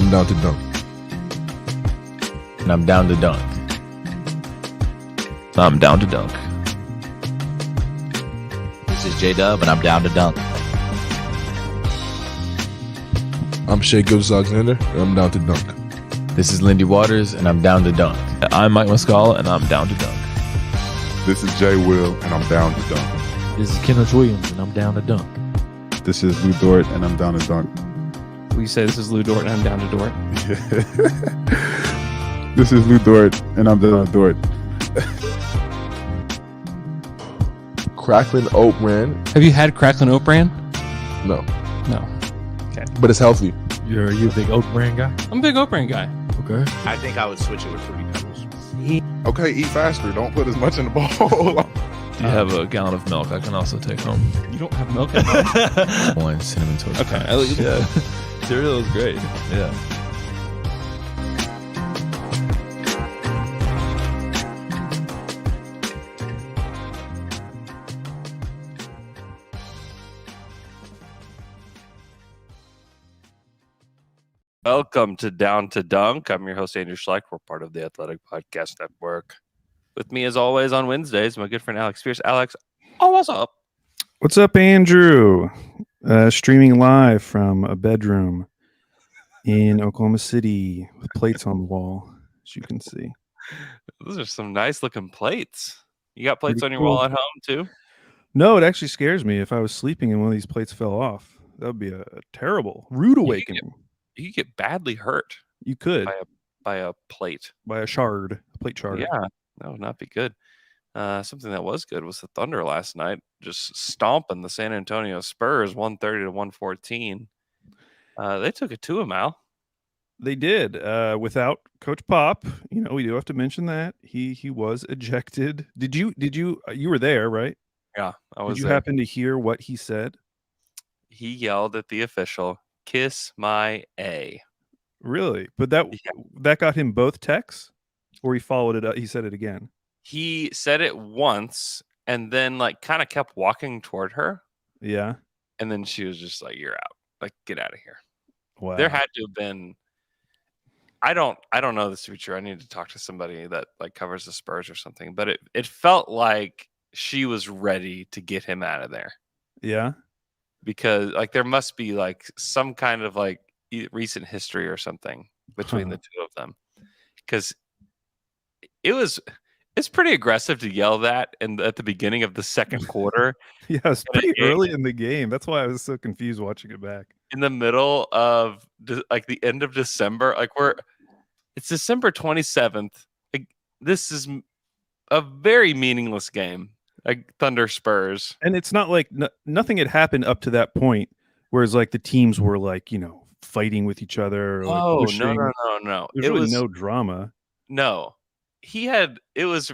I'm down to dunk. And I'm down to dunk. I'm down to dunk. This is J-Dub, and I'm down to dunk. I'm Shai Gilgeous-Alexander, and I'm down to dunk. This is Lindy Waters, and I'm down to dunk. I'm Mike Muscala, and I'm down to dunk. This is Jay Will, and I'm down to dunk. This is Kenrich Williams, and I'm down to dunk. This is Lou Dort, and I'm down to dunk. We say this is Lou Dort, and I'm down to Dort. This is Lou Dort, and I'm down to Dort. Cracklin Oat Bran? Have you had Cracklin Oat Bran? No, No. Okay. but it's healthy. Are you a big oat brand guy? I'm a big Oat Bran guy. Okay. I think I would switch it with Fruity Pebbles. Okay, eat faster. Don't put as much in the bowl. Do you have a gallon of milk I can also take home? You don't have milk at home? One cinnamon toast. Okay. Crunch. Yeah. Cereal is great. Yeah. Welcome to Down to Dunk. I'm your host, Andrew Schlecht. We're part of the Athletic Podcast Network. With me, as always, on Wednesdays, my good friend Alex Speers. Alex, what's up? What's up, Andrew? Streaming live from a bedroom in Oklahoma City with plates on the wall, as you can see. Those are some nice looking plates. You got plates Pretty on your cool. wall at home, too? No, it actually scares me if I was sleeping and one of these plates fell off. That would be a terrible, rude awakening. You could get badly hurt You could by a plate. by a plate shard. Yeah, that would not be good. Something that was good was the Thunder last night, just stomping the San Antonio Spurs 130 to 114. They took it to him, Al. They did without Coach Pop. You know, we do have to mention that he was ejected. Did you were there, right? Yeah, I was Did you there. happen to hear what he said? He yelled at the official, "Kiss my A." Really? But that got him both texts, or he followed it up. He said it again. He said it once and then like kind of kept walking toward her. Yeah. And then she was just like, "You're out. Like, get out of here." Wow. There had to have been. I don't know this to be true. I need to talk to somebody that like covers the Spurs or something. But it felt like she was ready to get him out of there. Yeah. Because like there must be like some kind of like recent history or something between the two of them, because it's pretty aggressive to yell that at the beginning of the second quarter. Yeah, it's pretty early in the game. That's why I was so confused watching it back. In the middle of like the end of December, like it's December 27th. Like, this is a very meaningless game. Like Thunder Spurs. And it's not like nothing had happened up to that point, whereas like the teams were like, fighting with each other. Or, like, Oh, pushing. no. There's really no drama. No. It was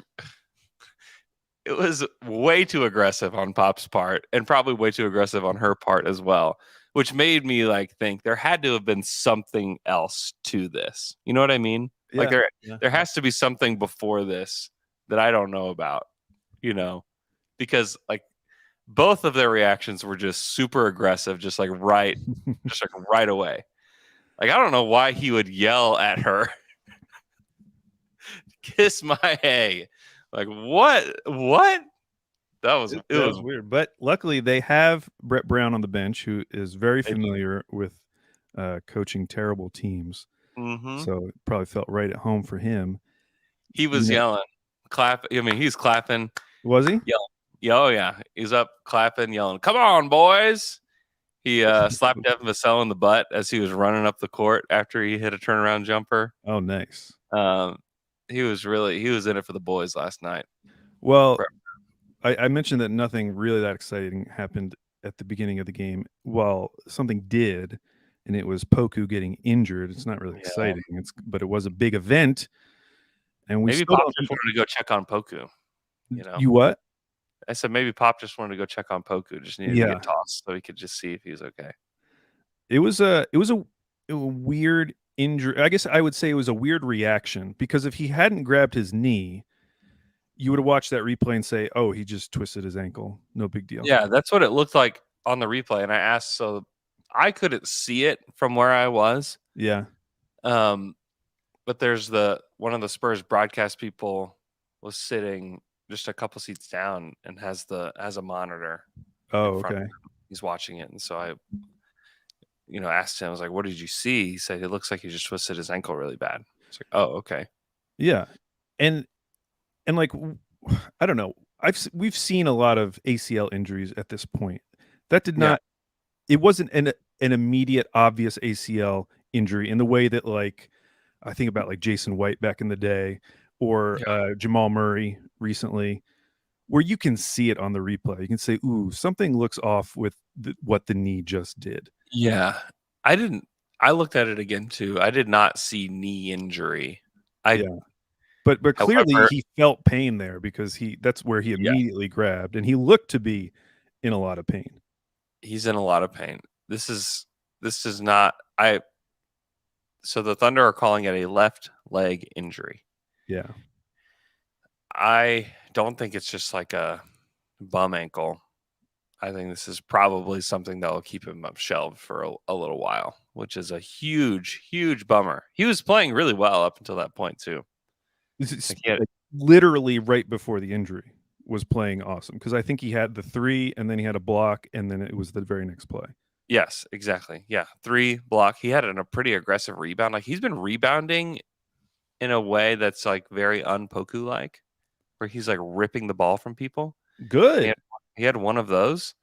way too aggressive on Pop's part and probably way too aggressive on her part as well, which made me like think there had to have been something else to this. You know what I mean? Yeah, like there has to be something before this that I don't know about, because like both of their reactions were just super aggressive, just like right away. Like, I don't know why he would yell at her. Kiss my A. Like, what? That was weird. But luckily they have Brett Brown on the bench, who is very familiar with coaching terrible teams. Mm-hmm. So it probably felt right at home for him. He was yelling, clapping. I mean, he's clapping. Was he? Yelling. Oh, yeah. He's up clapping, yelling, "Come on, boys." He slapped Devin Vassell in the butt as he was running up the court after he hit a turnaround jumper. Oh, nice. He was in it for the boys last night. Well, I mentioned that nothing really that exciting happened at the beginning of the game. Well, something did, and it was Poku getting injured. It's not really exciting, but it was a big event. And we maybe still Pop don't just wanted to go check on Poku. You what? I said maybe Pop just wanted to go check on Poku. Just needed to get tossed so he could just see if he was okay. It was a weird injury. I guess I would say it was a weird reaction, because if he hadn't grabbed his knee, you would have watched that replay and say, "Oh, he just twisted his ankle. No big deal." Yeah, that's what it looked like on the replay. And I asked, so I couldn't see it from where I was. Yeah. But there's one of the Spurs broadcast people was sitting just a couple seats down and has a monitor Oh, in front of okay. him. He's watching it, and so I asked him, I was like, "What did you see?" He said, "It looks like he just twisted his ankle really bad." It's like, "Oh, okay." Yeah, and like I don't know. We've seen a lot of ACL injuries at this point. That did Yeah. not. It wasn't an immediate obvious ACL injury in the way that like I think about like Jason White back in the day or Jamal Murray recently, where you can see it on the replay. You can say, "Ooh, something looks off with what the knee just did." Yeah. I looked at it again too. I did not see knee injury. But clearly However, he felt pain there because that's where he yeah, immediately grabbed, and he looked to be in a lot of pain. he's in a lot of pain. This is not so the Thunder are calling it a left leg injury. Yeah. I don't think it's just like a bum ankle. I think this is probably something that will keep him up shelved for a little while, which is a huge, huge bummer. He was playing really well up until that point too. Like literally right before the injury was playing awesome because I think he had the 3 and then he had a block and then it was the very next play. Yes, exactly. Yeah, 3 block. He had a pretty aggressive rebound. Like he's been rebounding in a way that's like very un-Poku like, where he's like ripping the ball from people. Good. He had one of those.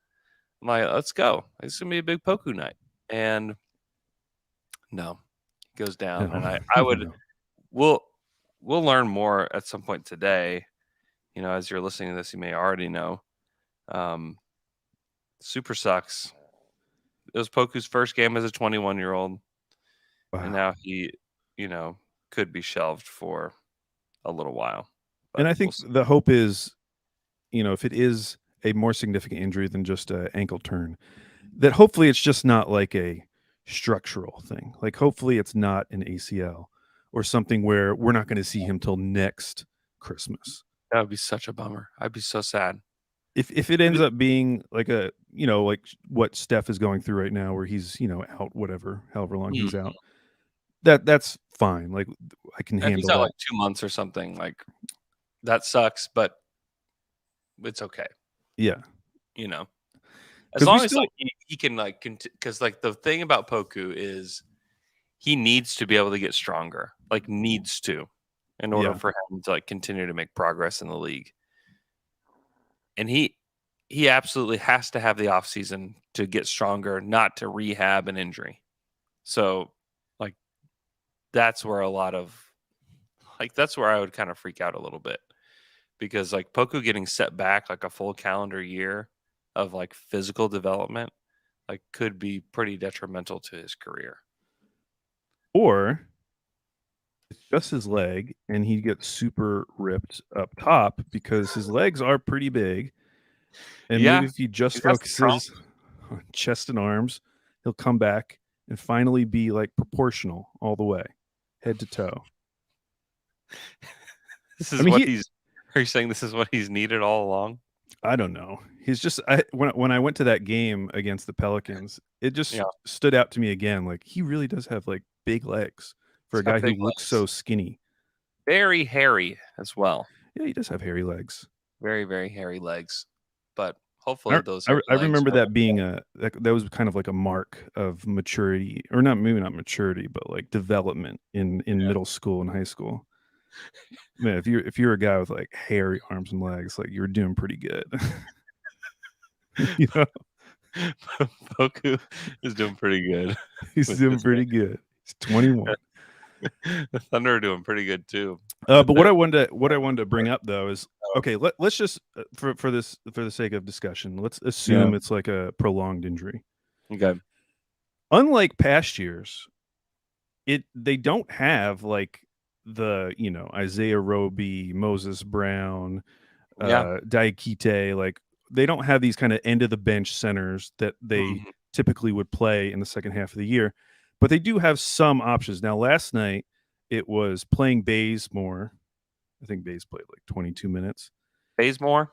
I'm like, let's go. It's gonna be a big Poku night. And no, he goes down. No. And I would No. we'll learn more at some point today. As you're listening to this, you may already know. Super sucks. It was Poku's first game as a 21-year-old. Wow. And now he, could be shelved for a little while. And I think the hope is, if it is a more significant injury than just an ankle turn, that hopefully it's just not like a structural thing. Like hopefully it's not an ACL or something where we're not going to see him till next Christmas. That would be such a bummer. I'd be so sad. If it ends up being like like what Steph is going through right now, where he's, out however long he's out, that's fine. Like I can handle he's out that. like 2 months or something. Like that sucks, but it's okay. Yeah. As long as like, he can like, because like the thing about Poku is he needs to be able to get stronger, like needs to, in order for him to like continue to make progress in the league. And he absolutely has to have the offseason to get stronger, not to rehab an injury. So like that's where that's where I would kind of freak out a little bit, because like Poku getting set back like a full calendar year of like physical development like could be pretty detrimental to his career. Or it's just his leg and he gets super ripped up top because his legs are pretty big. And maybe if he just focuses on chest and arms, he'll come back and finally be like proportional all the way, head to toe. Are you saying this is what he's needed all along? I don't know. He's just when I went to that game against the Pelicans, it just stood out to me again. Like he really does have like big legs for a guy who looks so skinny. Very hairy as well. Yeah, he does have hairy legs. Very, very hairy legs. But hopefully I remember that being that was kind of like a mark of maturity, or maybe not maturity, but like development in middle school and high school. Man, if you're a guy with like hairy arms and legs, like you're doing pretty good. Poku is doing pretty good. He's doing pretty good. He's 21. The Thunder are doing pretty good too. But what I wanted to bring up though is okay. Let's just for the sake of discussion, let's assume it's like a prolonged injury. Okay. Unlike past years, they don't have like the Isaiah Roby, Moses Brown, Diakite. Like they don't have these kind of end of the bench centers that they typically would play in the second half of the year. But they do have some options. Now, last night, it was playing Bazemore. I think Baze played like 22 minutes. Bazemore,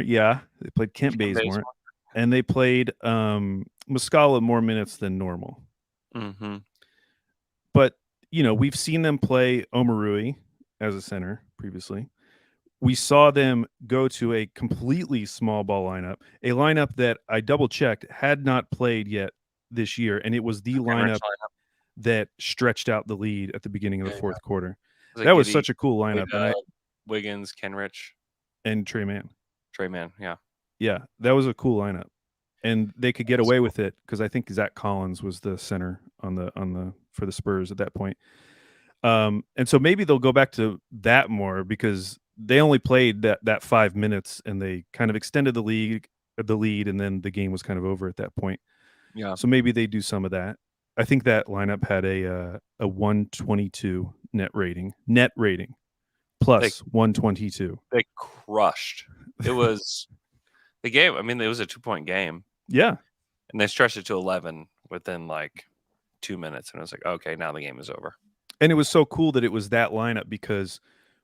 yeah. They played Kent Bazemore. And they played Muscala more minutes than normal. Mm-hmm. But, we've seen them play Omarui as a center previously. We saw them go to a completely small ball lineup, a lineup that I double-checked had not played yet this year, and it was the lineup that stretched out the lead at the beginning of the fourth quarter. That was such a cool lineup. Wiggins, Kenrich, and Trey Mann. Yeah. Yeah, that was a cool lineup. And they could get away with it because I think Zach Collins was the center for the Spurs at that point. And so maybe they'll go back to that more because they only played that 5 minutes and they kind of extended the lead, and then the game was kind of over at that point. Yeah. So maybe they do some of that. I think that lineup had a 122 net rating plus 122. They crushed. It was the game. I mean, it was a 2-point game. Yeah. And they stretched it to 11 within like 2 minutes. And it was like, okay, now the game is over. And it was so cool that it was that lineup because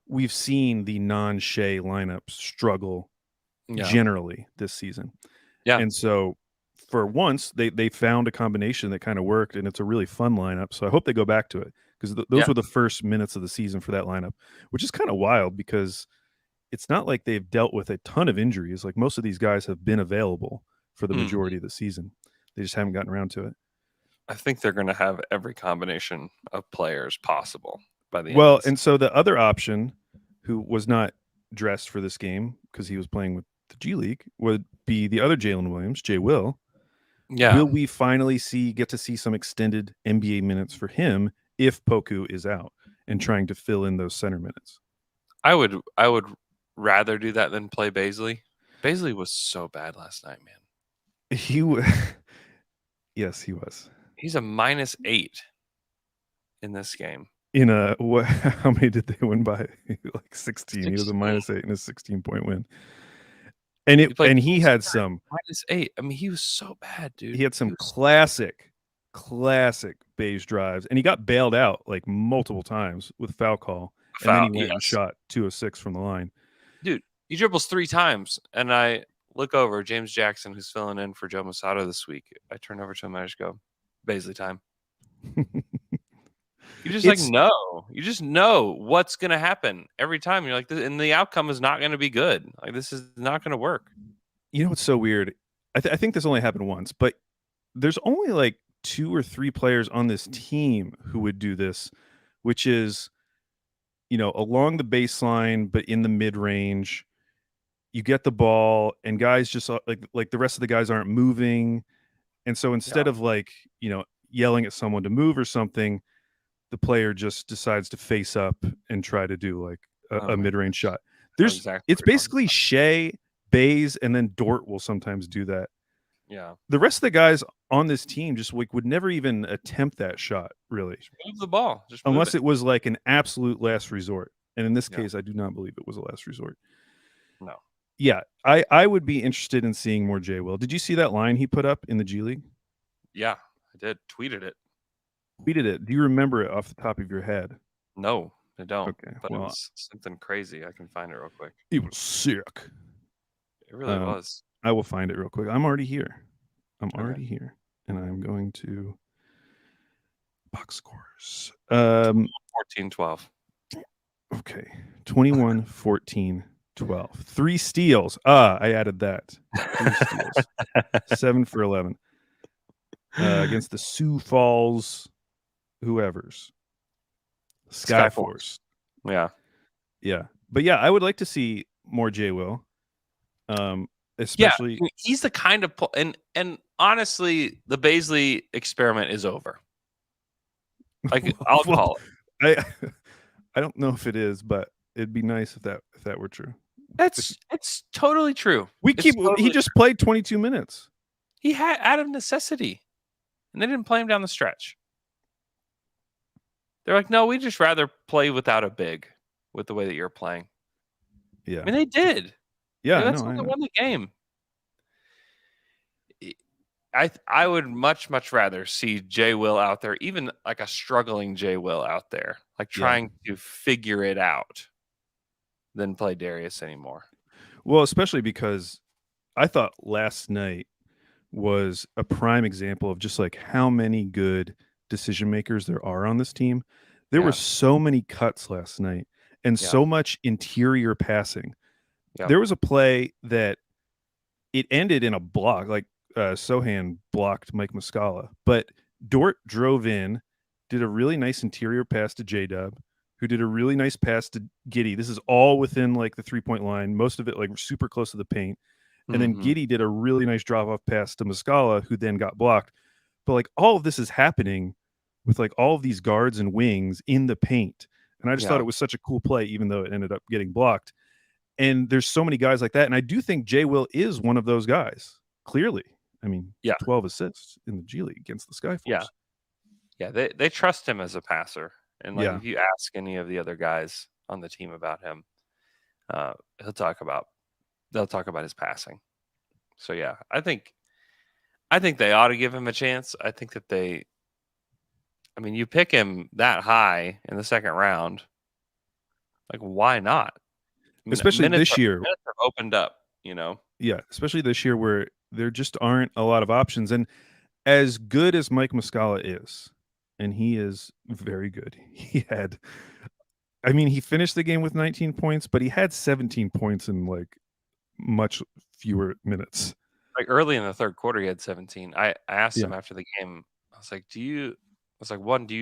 we've seen the non-Shai lineups struggle generally this season. Yeah. And so for once, they found a combination that kind of worked, and it's a really fun lineup. So I hope they go back to it because those were the first minutes of the season for that lineup, which is kind of wild because it's not like they've dealt with a ton of injuries. Like most of these guys have been available for the majority of the season. They just haven't gotten around to it. I think they're going to have every combination of players possible by the end. Well, and so the other option, who was not dressed for this game because he was playing with the G League, would be the other Jalen Williams, J. Will. Yeah. Will we finally get to see some extended NBA minutes for him if Poku is out and trying to fill in those center minutes? I would rather do that than play Bazley. Bazley was so bad last night, man. Yes, he was. He's a -8 in this game. In how many did they win by? Like 16. He was a 16. -8 in a 16-point win. And he had some -8. I mean, he was so bad, dude. He had some classic beige drives, and he got bailed out like multiple times with foul call. And then he went and shot 2 of 6 from the line. Dude, he dribbles 3 times, and I look over James Jackson, who's filling in for Joe Masato this week. I turn over to him and I just go, Bazley time. You just you just know what's going to happen every time. You're like, and the outcome is not going to be good. Like, this is not going to work. You know what's so weird? I think this only happened once, but there's only like 2 or 3 players on this team who would do this, which is, along the baseline, but in the mid-range, you get the ball and guys just like the rest of the guys aren't moving. And so instead of yelling at someone to move or something, the player just decides to face up and try to do like a mid-range shot. It's basically Shai, Baze, and then Dort will sometimes do that. Yeah. The rest of the guys on this team just would never even attempt that shot, really. Just move the ball. Unless it was like an absolute last resort. And in this case, I do not believe it was a last resort. No. Yeah, I would be interested in seeing more J. Will. Did you see that line he put up in the G League? Yeah, I did. Tweeted it. Do you remember it off the top of your head? No, I don't. Okay, but it was something crazy. I can find it real quick. It was sick. It really was. I will find it real quick. I'm already here. Here, and I'm going to box scores. 14-12. Okay, 21, 14, 12. 3 steals. I added that. 3 steals. 7 for 11 against the Sioux Falls. Whoever's Skyforce. Yeah. But yeah, I would like to see more J. Will. Especially he's the kind of and honestly, the Bazley experiment is over. Like I'll call it. I don't know if it is, but it'd be nice if that were true. It's totally true. He just played 22 minutes. He had out of necessity, and they didn't play him down the stretch. They're like, no, we just rather play without a big with the way that you're playing. Yeah. I mean, they did. Yeah. That's why they won the game. I would much rather see J. Will out there, even like a struggling J. Will out there, like trying to figure it out, than play Darius anymore. Well, especially because I thought last night was a prime example of just like how many good decision makers there are on this team. There Yeah. were so many cuts last night and Yeah. so much interior passing. Yeah. There was a play that it ended in a block, like Sohan blocked Mike Muscala, but Dort drove in, did a really nice interior pass to J-Dub, who did a really nice pass to Giddey. This is all within like the 3-point line, most of it like super close to the paint. And then Mhm. Giddey did a really nice drop-off pass to Muscala, who then got blocked. But like all of this is happening with like all of these guards and wings in the paint. And I just Yeah. thought it was such a cool play, even though it ended up getting blocked. And there's so many guys like that. And I do think J. Will is one of those guys, clearly. I mean, Yeah. 12 assists in the G League against the Skyforce. Yeah. Yeah, they trust him as a passer. And like Yeah. if you ask any of the other guys on the team about him, they'll talk about his passing. So yeah, I think they ought to give him a chance. I think that you pick him that high in the second round. Like, why not? Especially this year. Minutes have opened up, Yeah, especially this year where there just aren't a lot of options. And as good as Mike Muscala is, and he is very good, he finished the game with 19 points, but he had 17 points in like much fewer minutes. Like early in the third quarter, he had 17. I asked him Yeah. after the game, I was like, do you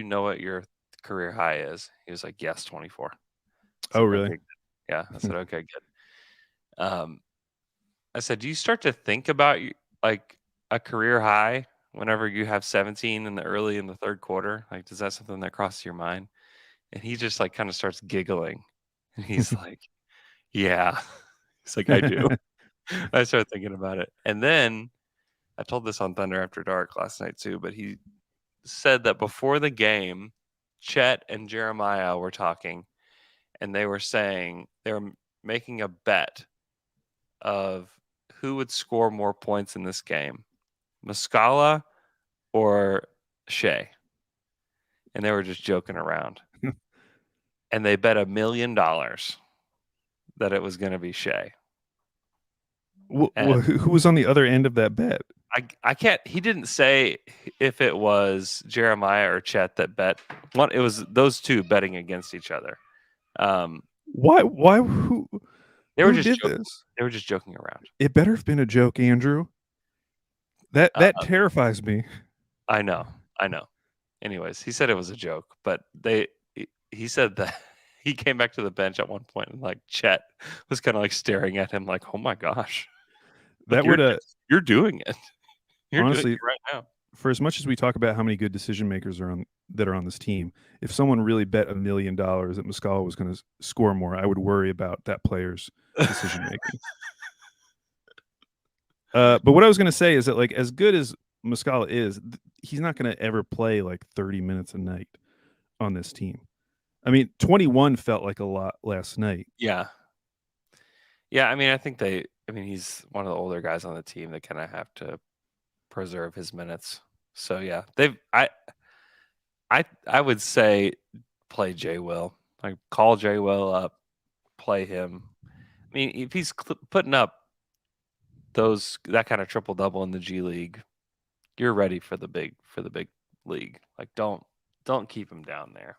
know what your career high is? He was like, yes, 24. Oh, really? Okay, yeah. I said, okay, good. I said, do you start to think about like a career high whenever you have 17 in the third quarter? Like, does that something that crosses your mind? And he just like kind of starts giggling. And he's like, yeah. He's like, I do. I started thinking about it. And then I told this on Thunder After Dark last night too, but he said that before the game, Chet and Jeremiah were talking and they were saying they were making a bet of who would score more points in this game, Muscala or Shai. And they were just joking around. And they bet $1 million that it was going to be Shai. Who was on the other end of that bet? I can't. He didn't say if it was Jeremiah or Chet that bet. It was those two betting against each other. Why? Who? They were Who just did this? They were just joking around. It better have been a joke, Andrew. That terrifies me. I know. Anyways, he said it was a joke, but he said that he came back to the bench at one point and like Chet was kind of like staring at him like, oh my gosh, That like, would you're doing it. You're honestly doing it right now. For as much as we talk about how many good decision makers are on this team, if someone really bet $1 million that Muscala was going to score more, I would worry about that player's decision making. But what I was going to say is that like as good as Muscala is, he's not going to ever play like 30 minutes a night on this team. 21 felt like a lot last night. Yeah. I think he's one of the older guys on the team that kind of have to preserve his minutes. So yeah, I would say play J. Will. Like call J. Will up, play him. If he's putting up that kind of triple double in the G League, you're ready for the big league. Like don't keep him down there.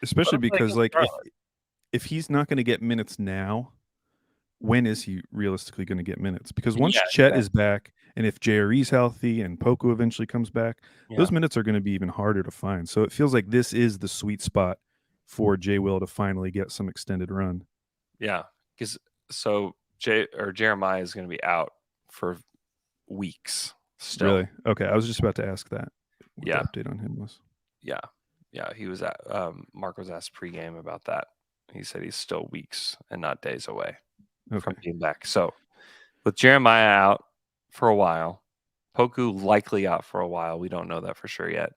Especially because like if he's not going to get minutes now, when is he realistically going to get minutes? Because once Chet is back, and if JRE's healthy and Poku eventually comes back, those minutes are going to be even harder to find. So it feels like this is the sweet spot for J. Will to finally get some extended run. Yeah, because Jeremiah is going to be out for weeks still. Really? Okay, I was just about to ask that. What Yeah. the update on him was. Yeah. He was at Mark was asked pregame about that. He said he's still weeks and not days away from being back. So with Jeremiah out for a while, Poku likely out for a while. We don't know that for sure yet.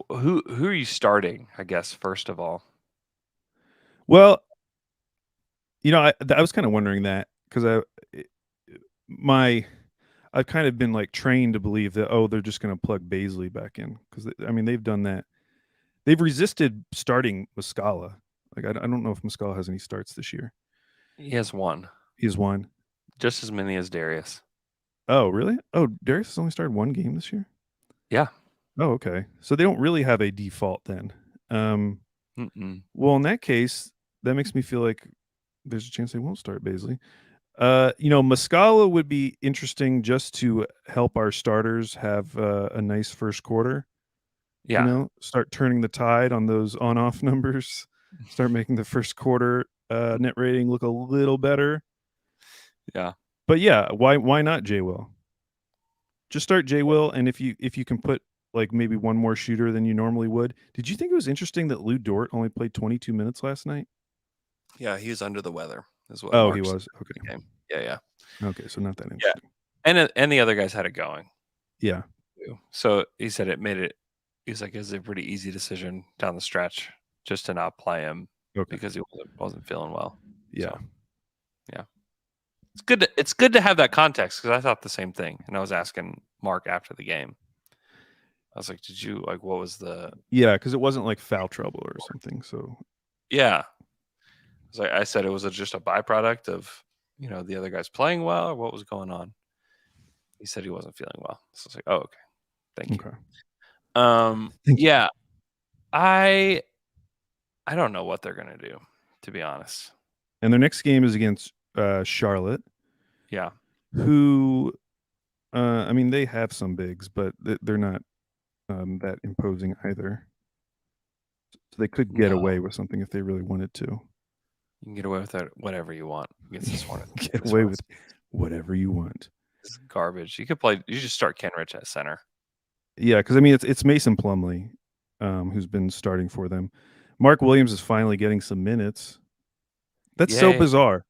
Who are you starting, I guess, first of all? Well, I was kind of wondering that because I've kind of been like trained to believe that they're just going to plug Baisley back in because they've done that. They've resisted starting Muscala. Like I don't know if Muscala has any starts this year. He has one. He has one. Just as many as Darius. Oh, really? Oh, Darius has only started one game this year? Yeah. Oh, okay. So they don't really have a default then. Well, in that case, that makes me feel like there's a chance they won't start Baisley. Muscala would be interesting just to help our starters have a nice first quarter. Yeah. Start turning the tide on those on-off numbers. Start making the first quarter net rating look a little better. Yeah. But yeah, why not J Will? Just start J Will, and if you can put like maybe one more shooter than you normally would. Did you think it was interesting that Lou Dort only played 22 minutes last night? Yeah, he was under the weather as well. Oh, he was. Okay. Game. Yeah. Okay, so not that interesting. And the other guys had it going. Yeah. So he said it made it. He's like, it's a pretty easy decision down the stretch just to not play him because he wasn't feeling well. Yeah. So, yeah. It's good to have that context because I thought the same thing, and I was asking Mark after the game. I was like, "Did you what was the?" Yeah, because it wasn't like foul trouble or something. So yeah, I said it was just a byproduct of the other guys playing well, or what was going on. He said he wasn't feeling well, so I was like, "Oh, okay, thank you." Yeah, I don't know what they're gonna do, to be honest. And their next game is against Charlotte. Yeah, who, I mean, they have some bigs, but they're not that imposing either. So they could get away with something if they really wanted to. You can get away with whatever you want against this one. Get away with whatever you want. It's garbage. You could play. You just start Kenrich at center. Yeah, because I mean, it's Mason Plumlee, who's been starting for them. Mark Williams is finally getting some minutes. That's so bizarre.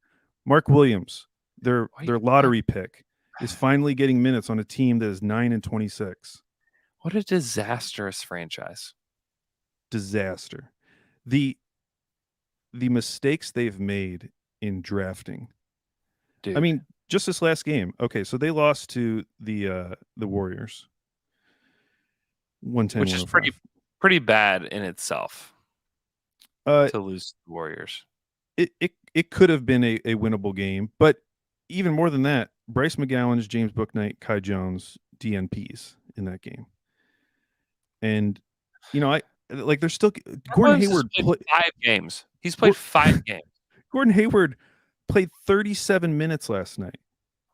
Mark Williams, their lottery pick, is finally getting minutes on a team that is 9-26. What a disastrous franchise. Disaster. The mistakes they've made in drafting. Dude. I mean, just this last game. Okay, so they lost to the Warriors. 110, which is pretty bad in itself. To lose to the Warriors. It could have been a winnable game, but even more than that, Bryce McGowan's, James Bouknight, Kai Jones, DNPs in that game. And they're still Gordon Hayward played 5 games. He's played 5 games. Gordon Hayward played 37 minutes last night.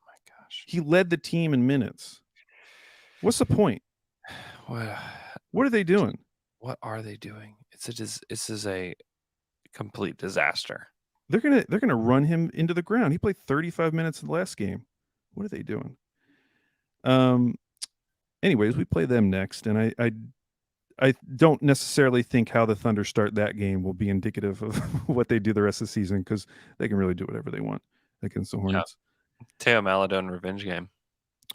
Oh my gosh. He led the team in minutes. What's the point? What are they doing? What are they doing? This is a complete disaster. They're gonna run him into the ground. He played 35 minutes in the last game. What are they doing? Anyways, we play them next, and I don't necessarily think how the Thunder start that game will be indicative of what they do the rest of the season, because they can really do whatever they want against the Hornets. Yeah. Theo Maledon revenge game.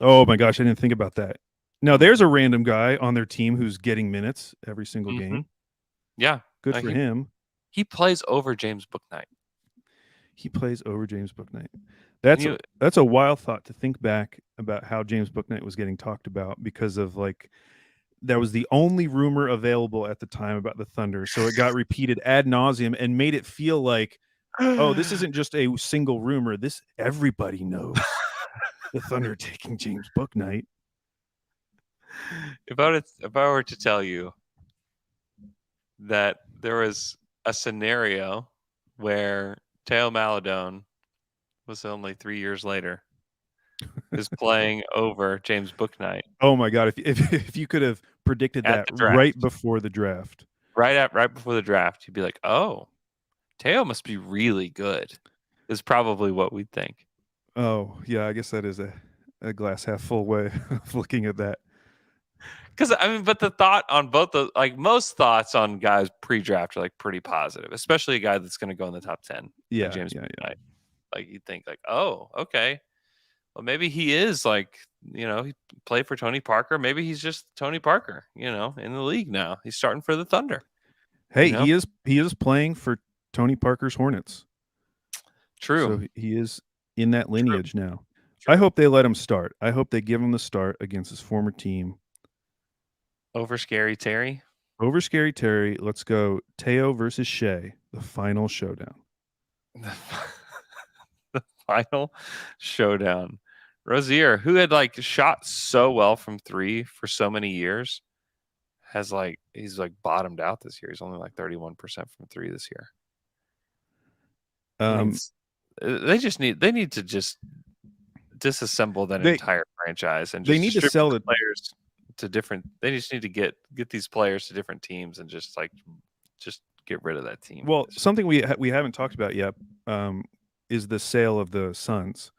Oh my gosh, I didn't think about that. Now there's a random guy on their team who's getting minutes every single game. Yeah, good for him. He plays over James Bouknight. He plays over James Bouknight. That's a wild thought to think back about how James Bouknight was getting talked about, because of that was the only rumor available at the time about the Thunder. So it got repeated ad nauseum and made it feel like, oh, this isn't just a single rumor. This everybody knows the Thunder taking James Bouknight. If I were to tell you that there was a scenario where Theo Maledon was only 3 years later is playing over James Bouknight. Oh my God! If you could have predicted that right before the draft, right before the draft, you'd be like, "Oh, Theo must be really good." Is probably what we'd think. Oh yeah, I guess that is a glass half full way of looking at that. Because I mean, but the thought on both most thoughts on guys pre-draft are pretty positive, especially a guy that's going to go in the top 10. Yeah, James yeah. Like you think oh, okay, well maybe he is he played for Tony Parker. Maybe he's just Tony Parker, in the league now. He's starting for the Thunder. Hey, he is playing for Tony Parker's Hornets. True. So he is in that lineage now. True. I hope they let him start. I hope they give him the start against his former team. Over Scary Terry. Let's go Theo versus Shai, the final showdown. The final showdown. Rozier, who had like shot so well from three for so many years, he's bottomed out this year. He's only like 31% from three this year. They need to just disassemble that entire franchise and just they need to sell the players to different. They just need to get these players to different teams and just get rid of that team. Well, something we haven't talked about yet is the sale of the Suns,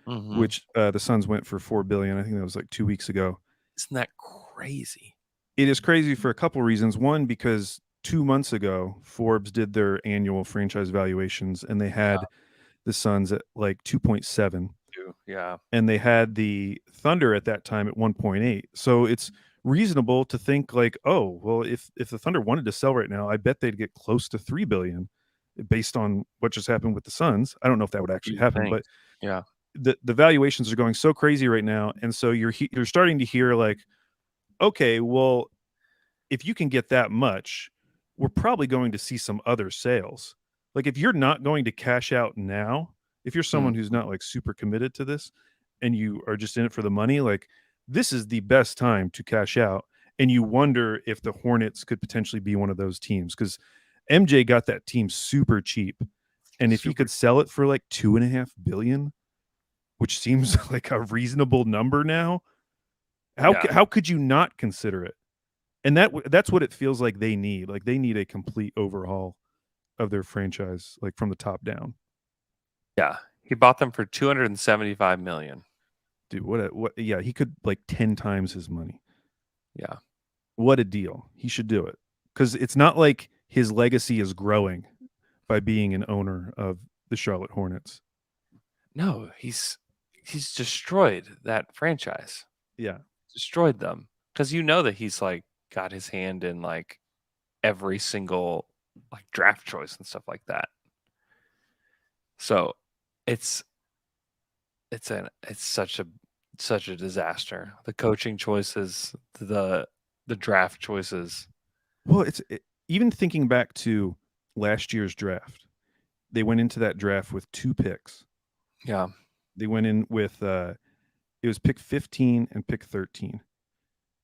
which the Suns went for $4 billion. I think that was like 2 weeks ago. Isn't that crazy? It is crazy for a couple reasons. One, because 2 months ago, Forbes did their annual franchise valuations, and they had the Suns at like 2.7. Yeah. And they had the Thunder at that time at 1.8. So it's reasonable to think like, oh, well, if the Thunder wanted to sell right now, I bet they'd get close to $3 billion based on what just happened with the Suns. I don't know if that would actually happen, but yeah, the valuations are going so crazy right now. And so you're starting to hear like, okay, well, if you can get that much, we're probably going to see some other sales. Like if you're not going to cash out now, if you're someone who's not like super committed to this and you are just in it for the money, like this is the best time to cash out. And you wonder if the Hornets could potentially be one of those teams, because MJ got that team super cheap. And if he could sell it for like $2.5 billion, which seems like a reasonable number now, how could you not consider it? And that's what it feels like they need. Like they need a complete overhaul of their franchise, like from the top down. Yeah, he bought them for $275 million. Dude, what? Yeah, he could like 10 times his money. Yeah, what a deal! He should do it, because it's not like his legacy is growing by being an owner of the Charlotte Hornets. No, he's destroyed that franchise. Yeah, destroyed them, because you know that he's like got his hand in like every single like draft choice and stuff like that. So it's such a disaster. The coaching choices, the draft choices. Well, even thinking back to last year's draft, they went into that draft with 2 picks. Yeah, they went in with it was pick 15 and pick 13,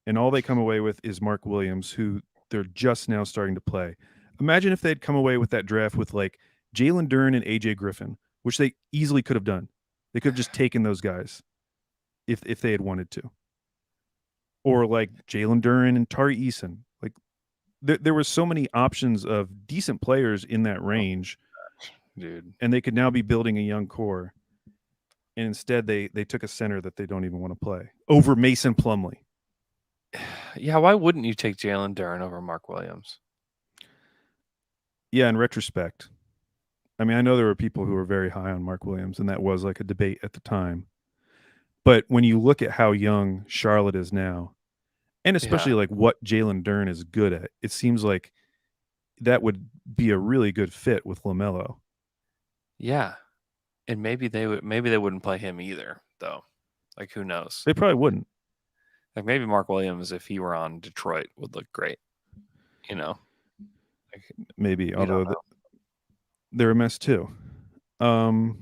and all they come away with is Mark Williams, who they're just now starting to play. Imagine if they'd come away with that draft with like Jalen Duren and AJ Griffin, which they easily could have done. They could have just taken those guys if they had wanted to. Or like Jalen Duren and Tari Eason. Like there were so many options of decent players in that range, dude. And they could now be building a young core. And instead they took a center that they don't even want to play over Mason Plumlee. Yeah, why wouldn't you take Jalen Duren over Mark Williams? Yeah, in retrospect. I mean, I know there were people who were very high on Mark Williams, and that was like a debate at the time. But when you look at how young Charlotte is now, and especially like what Jalen Duren is good at, it seems like that would be a really good fit with LaMelo. Yeah, and maybe they wouldn't play him either, though. Like, who knows? They probably wouldn't. Like maybe Mark Williams, if he were on Detroit, would look great. You know, like, maybe, although they're a mess too. One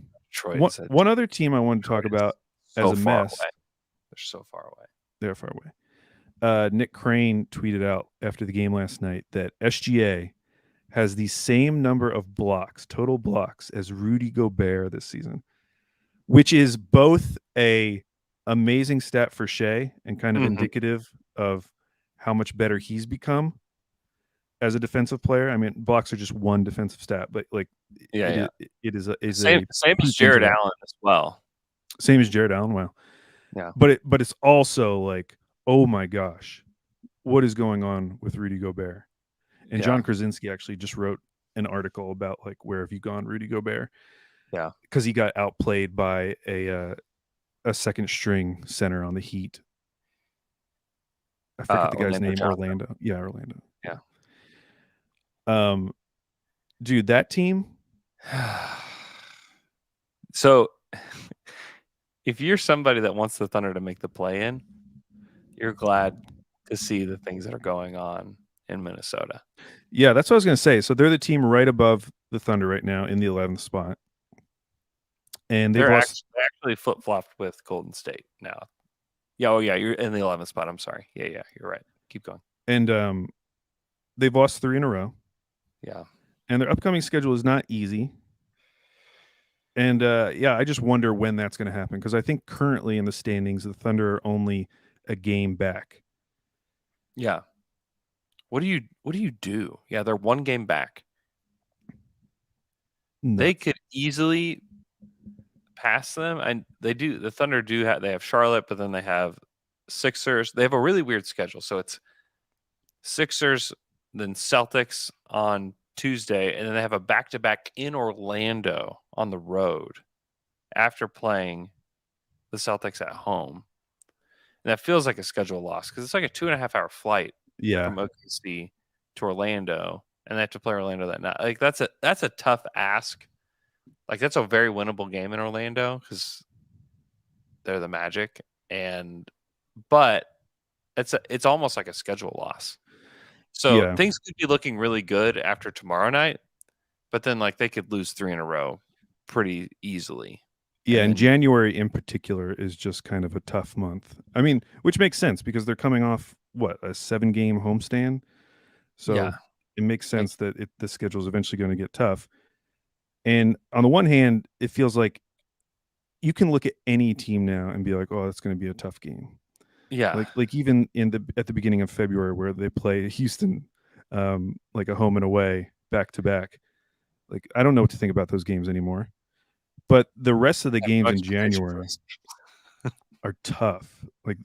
other team I want to talk about as a mess. They're so far away. They're far away. Nick Crane tweeted out after the game last night that SGA has the same number of blocks, total blocks, as Rudy Gobert this season, which is both a amazing stat for Shai and kind of indicative of how much better he's become as a defensive player. I mean, blocks are just one defensive stat, but like, it is same as Jared Allen as well. Same as Jared Allen. Wow. Yeah. But it's also like, oh my gosh, what is going on with Rudy Gobert? And John Krasinski actually just wrote an article about like, where have you gone, Rudy Gobert? Yeah. Because he got outplayed by a second string center on the Heat. I forget the guy's name. Orlando. Yeah, Orlando. Yeah. Dude, that team. So if you're somebody that wants the Thunder to make the play-in, you're glad to see the things that are going on in Minnesota. Yeah, that's what I was going to say. So they're the team right above the Thunder right now in the 11th spot. and they've They're lost. actually flip flopped with Golden State now. Yeah, oh yeah, you're in the 11th spot. I'm sorry. Yeah, you're right. Keep going. And they've lost 3 in a row, Yeah, and their upcoming schedule is not easy. And yeah, I just wonder when that's going to happen because I think currently in the standings, the Thunder are only a game back. yeah. What do you do? Yeah, they're 1 game back. They Nuts. could easily pass them, and they do. The Thunder do have. They have Charlotte, but then they have Sixers. They have a really weird schedule. So it's Sixers, then Celtics on Tuesday, and then they have a back-to-back in Orlando on the road after playing the Celtics at home. And that feels like a schedule loss because it's like a 2.5-hour flight Yeah, from OKC to Orlando, and they have to play Orlando that night. Like that's a tough ask. Like that's a very winnable game in Orlando because they're the Magic, but it's almost like a schedule loss. So yeah. things could be looking really good after tomorrow night, but then like they could lose 3 in a row pretty easily. Yeah, and And- January in particular is just kind of a tough month. I mean, which makes sense because they're coming off what, a 7-game homestand. So Yeah. it makes sense that the schedule is eventually going to get tough. And on the one hand, it feels like you can look at any team now and be like, "Oh, that's going to be a tough game." Yeah. Like even at the beginning of February where they play Houston, like a home and away back to back. Like I don't know what to think about those games anymore. But the rest of the games in January are tough. Like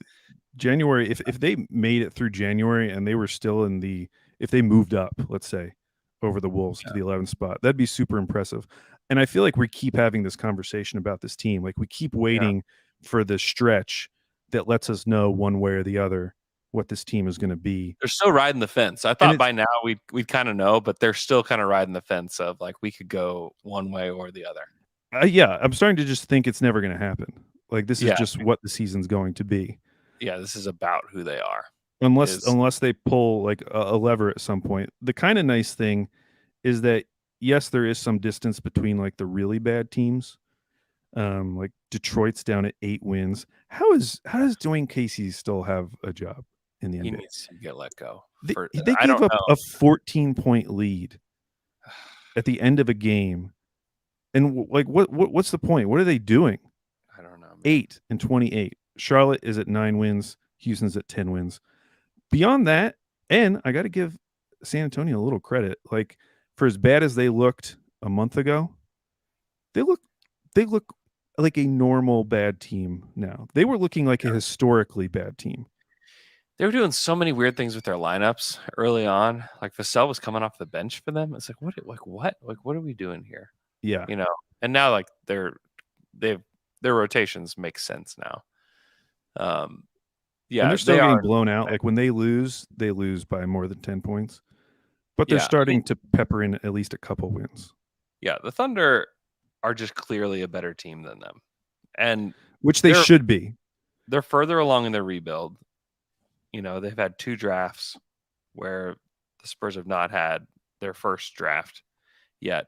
January, if they made it through January and they were still if they moved up, let's say, over the Wolves to the 11th spot, that'd be super impressive. And I feel like we keep having this conversation about this team. Like we keep waiting for the stretch that lets us know one way or the other what this team is going to be. They're still riding the fence. I thought by now we'd kind of know, but they're still kind of riding the fence of like we could go one way or the other. Yeah, I'm starting to just think it's never going to happen. Like this is just what the season's going to be. Yeah, this is about who they are. Unless they pull like a lever at some point. The kind of nice thing is that yes, there is some distance between like the really bad teams. Like Detroit's down at 8 wins. How does Dwayne Casey still have a job in the NBA? He needs to get let go. They gave up a 14-point lead at the end of a game. And like what's the point? What are they doing? I don't know. Man. 8 and 28. Charlotte is at 9 wins. Houston's at 10 wins. Beyond that, and I got to give San Antonio a little credit. Like for as bad as they looked a month ago, they look like a normal bad team now. They were looking like a historically bad team. They were doing so many weird things with their lineups early on. Like Vassell was coming off the bench for them. It's like what are we doing here? Yeah. You know. And now like their rotations make sense now. Yeah, and they're still getting blown out. Like when they lose by more than 10 points. But they're starting to pepper in at least a couple wins. Yeah, the Thunder are just clearly a better team than them. And which they should be. They're further along in their rebuild. You know, they've had 2 drafts where the Spurs have not had their first draft yet.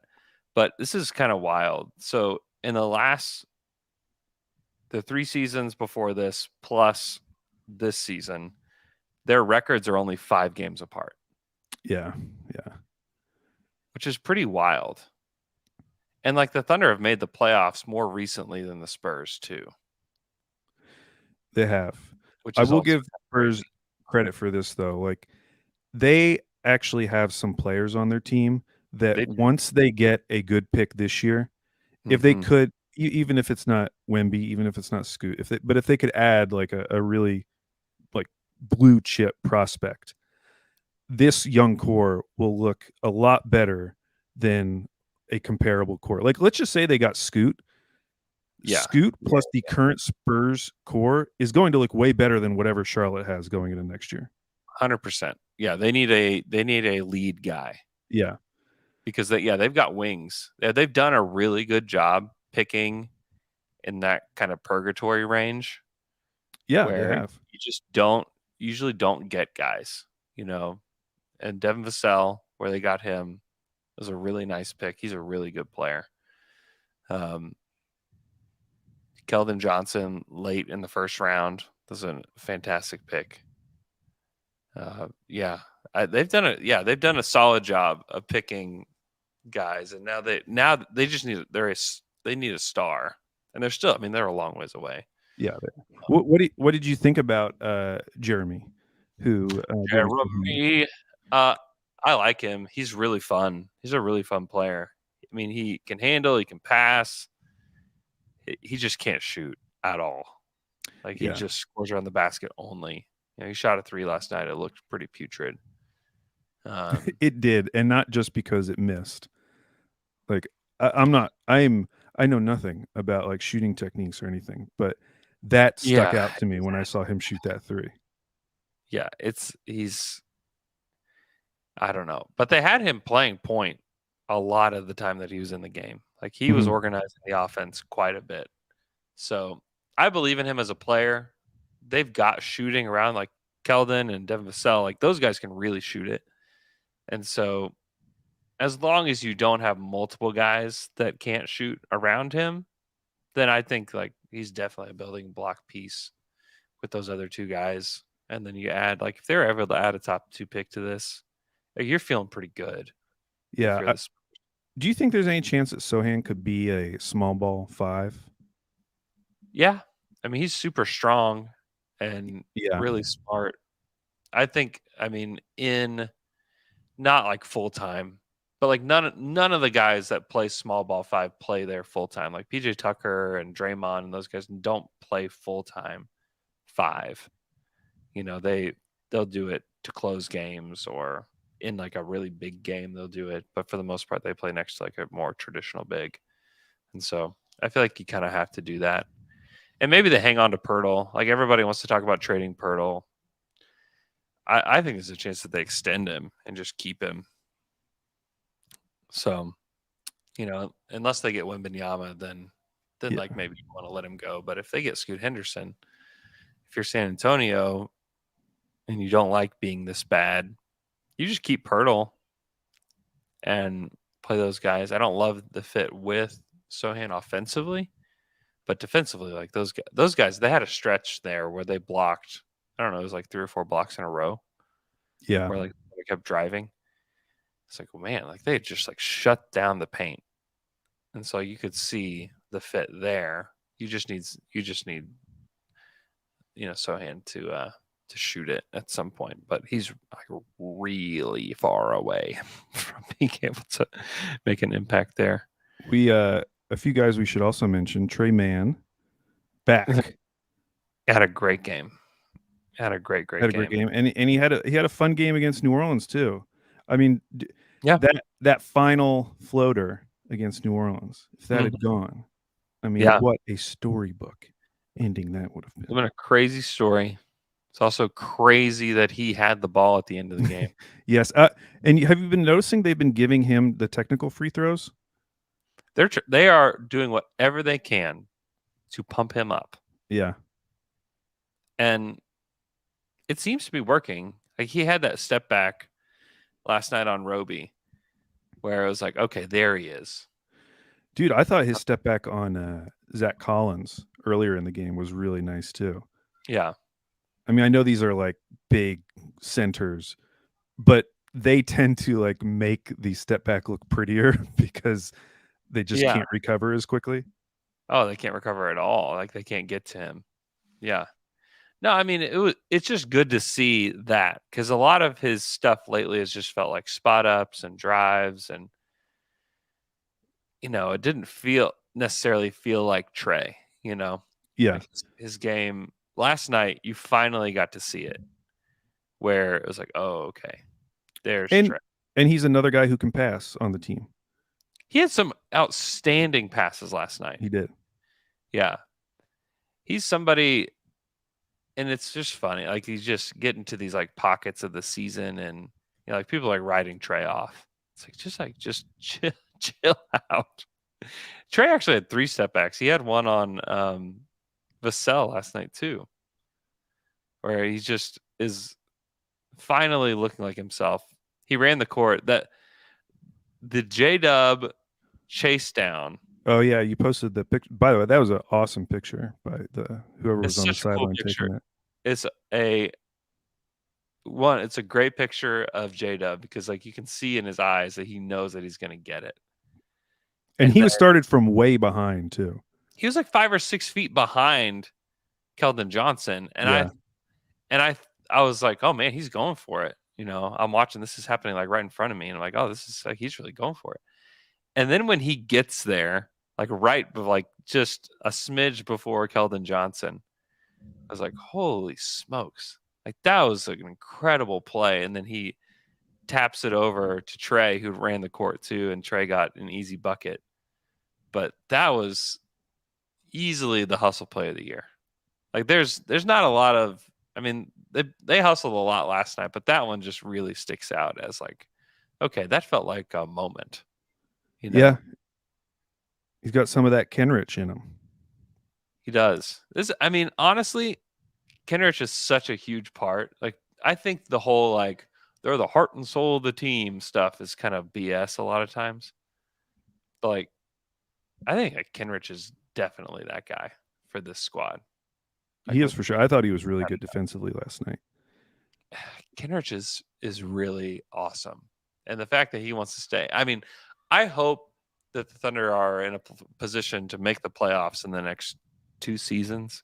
But this is kind of wild. So in the 3 seasons before this, plus this season, their records are only 5 games apart. Yeah. Which is pretty wild. And like the Thunder have made the playoffs more recently than the Spurs too. They have. I will give Spurs credit for this though. Like they actually have some players on their team that once they get a good pick this year, if they could, even if it's not Wemby, even if it's not Scoot, if they could add like a really like blue chip prospect, this young core will look a lot better than a comparable core. Like let's just say they got Scoot. Yeah. Scoot plus the current Spurs core is going to look way better than whatever Charlotte has going into next year. 100%. Yeah, they need a lead guy. Yeah. Because they've got wings. They've done a really good job picking in that kind of purgatory range. Yeah, they have. You just usually don't get guys, you know. And Devin Vassell, where they got him, was a really nice pick. He's a really good player. Keldon Johnson late in the first round. That's a fantastic pick. They've done a solid job of picking guys, and now they just need they need a star, and they're a long ways away. Yeah. What did you think about Jeremy? Jeremy, I like him. He's really fun. He's a really fun player. I mean, he can handle, he can pass. He just can't shoot at all. Like he just scores around the basket only. He shot a 3 last night. It looked pretty putrid. It did, and not just because it missed. Like I know nothing about like shooting techniques or anything, but that stuck out to me when I saw him shoot that 3. Yeah, I don't know, but they had him playing point a lot of the time that he was in the game. Like he was organizing the offense quite a bit. So I believe in him as a player. They've got shooting around like Keldon and Devin Vassell. Like those guys can really shoot it. And so as long as you don't have multiple guys that can't shoot around him, then I think like he's definitely a building block piece with those other 2 guys. And then you add, like, if they're ever to add a top 2 pick to this, you're feeling pretty good. Yeah. Do you think there's any chance that Sohan could be a small ball 5? Yeah. I mean, he's super strong and really smart. I think, in not like full time, but like none of the guys that play small ball 5 play there full time. Like PJ Tucker and Draymond and those guys don't play full time 5. They'll do it to close games or in like a really big game they'll do it, but for the most part they play next to like a more traditional big. And so I feel like you kind of have to do that. And maybe they hang on to Pirtle. Like everybody wants to talk about trading Pirtle. I think there's a chance that they extend him and just keep him. So, unless they get Wembanyama, then like maybe you want to let him go. But if they get Scoot Henderson, if you're San Antonio and you don't like being this bad, you just keep Pirtle and play those guys. I don't love the fit with Sohan offensively, but defensively, like those guys, they had a stretch there where they blocked. I don't know, it was like 3 or 4 blocks in a row. Yeah, where like they kept driving. It's like, well, man, like they just like shut down the paint, and so you could see the fit there. You just need Sohan to shoot it at some point, but he's like really far away from being able to make an impact there. We a few guys we should also mention. Trey Mann back had a great game. Had a great game, and he had a fun game against New Orleans too. I mean, that final floater against New Orleans, if that had gone, I mean, what a storybook ending that would have been. It's been a crazy story. It's also crazy that he had the ball at the end of the game. Yes, and have you been noticing they've been giving him the technical free throws? They are doing whatever they can to pump him up. Yeah, and it seems to be working. Like he had that step back last night on Roby where it was like, okay, there he is. Dude, I thought his step back on Zach Collins earlier in the game was really nice too. Yeah. I mean, I know these are like big centers, but they tend to like make the step back look prettier because they just can't recover as quickly. Oh, they can't recover at all. Like they can't get to him. Yeah. No, I mean, it's just good to see that because a lot of his stuff lately has just felt like spot ups and drives, and it didn't necessarily feel like Trey. Yeah, like his game last night, you finally got to see it where it was like, oh, okay, there's Trey, and he's another guy who can pass on the team. He had some outstanding passes last night. He did. Yeah, he's somebody. And it's just funny. Like he's just getting to these like pockets of the season, and like people like writing Trey off. It's like just chill out. Trey actually had 3 step backs. He had one on Vassell last night too, where he just is finally looking like himself. He ran the court. That the J-Dub chase down Oh yeah, you posted the picture. By the way, that was an awesome picture by the whoever It's was on the such a cool sideline picture. taking it. It's it's a great picture of J-Dub because like you can see in his eyes that he knows that he's going to get it. And he then was started from way behind too. he was like 5 or 6 feet behind Keldon Johnson, and Yeah. I was like, oh man, he's going for it. I'm watching this is happening like right in front of me, and I'm like, oh, this is like he's really going for it. And then when he gets there, like just a smidge before Keldon Johnson, I was like, holy smokes. Like that was like an incredible play. And then he taps it over to Trey, who ran the court too, and Trey got an easy bucket. But that was easily the hustle play of the year. Like there's not a lot of they hustled a lot last night, but that one just really sticks out as like, okay, that felt like a moment. Yeah. He's got some of that Kenrich in him. He does. Honestly, Kenrich is such a huge part. Like, I think the whole like they're the heart and soul of the team stuff is kind of BS a lot of times. But like, I think like, Kenrich is definitely that guy for this squad. Like, He is for sure. I thought he was really good defensively last night. Kenrich is really awesome, and the fact that he wants to stay. I hope that the Thunder are in a position to make the playoffs in the next 2 seasons.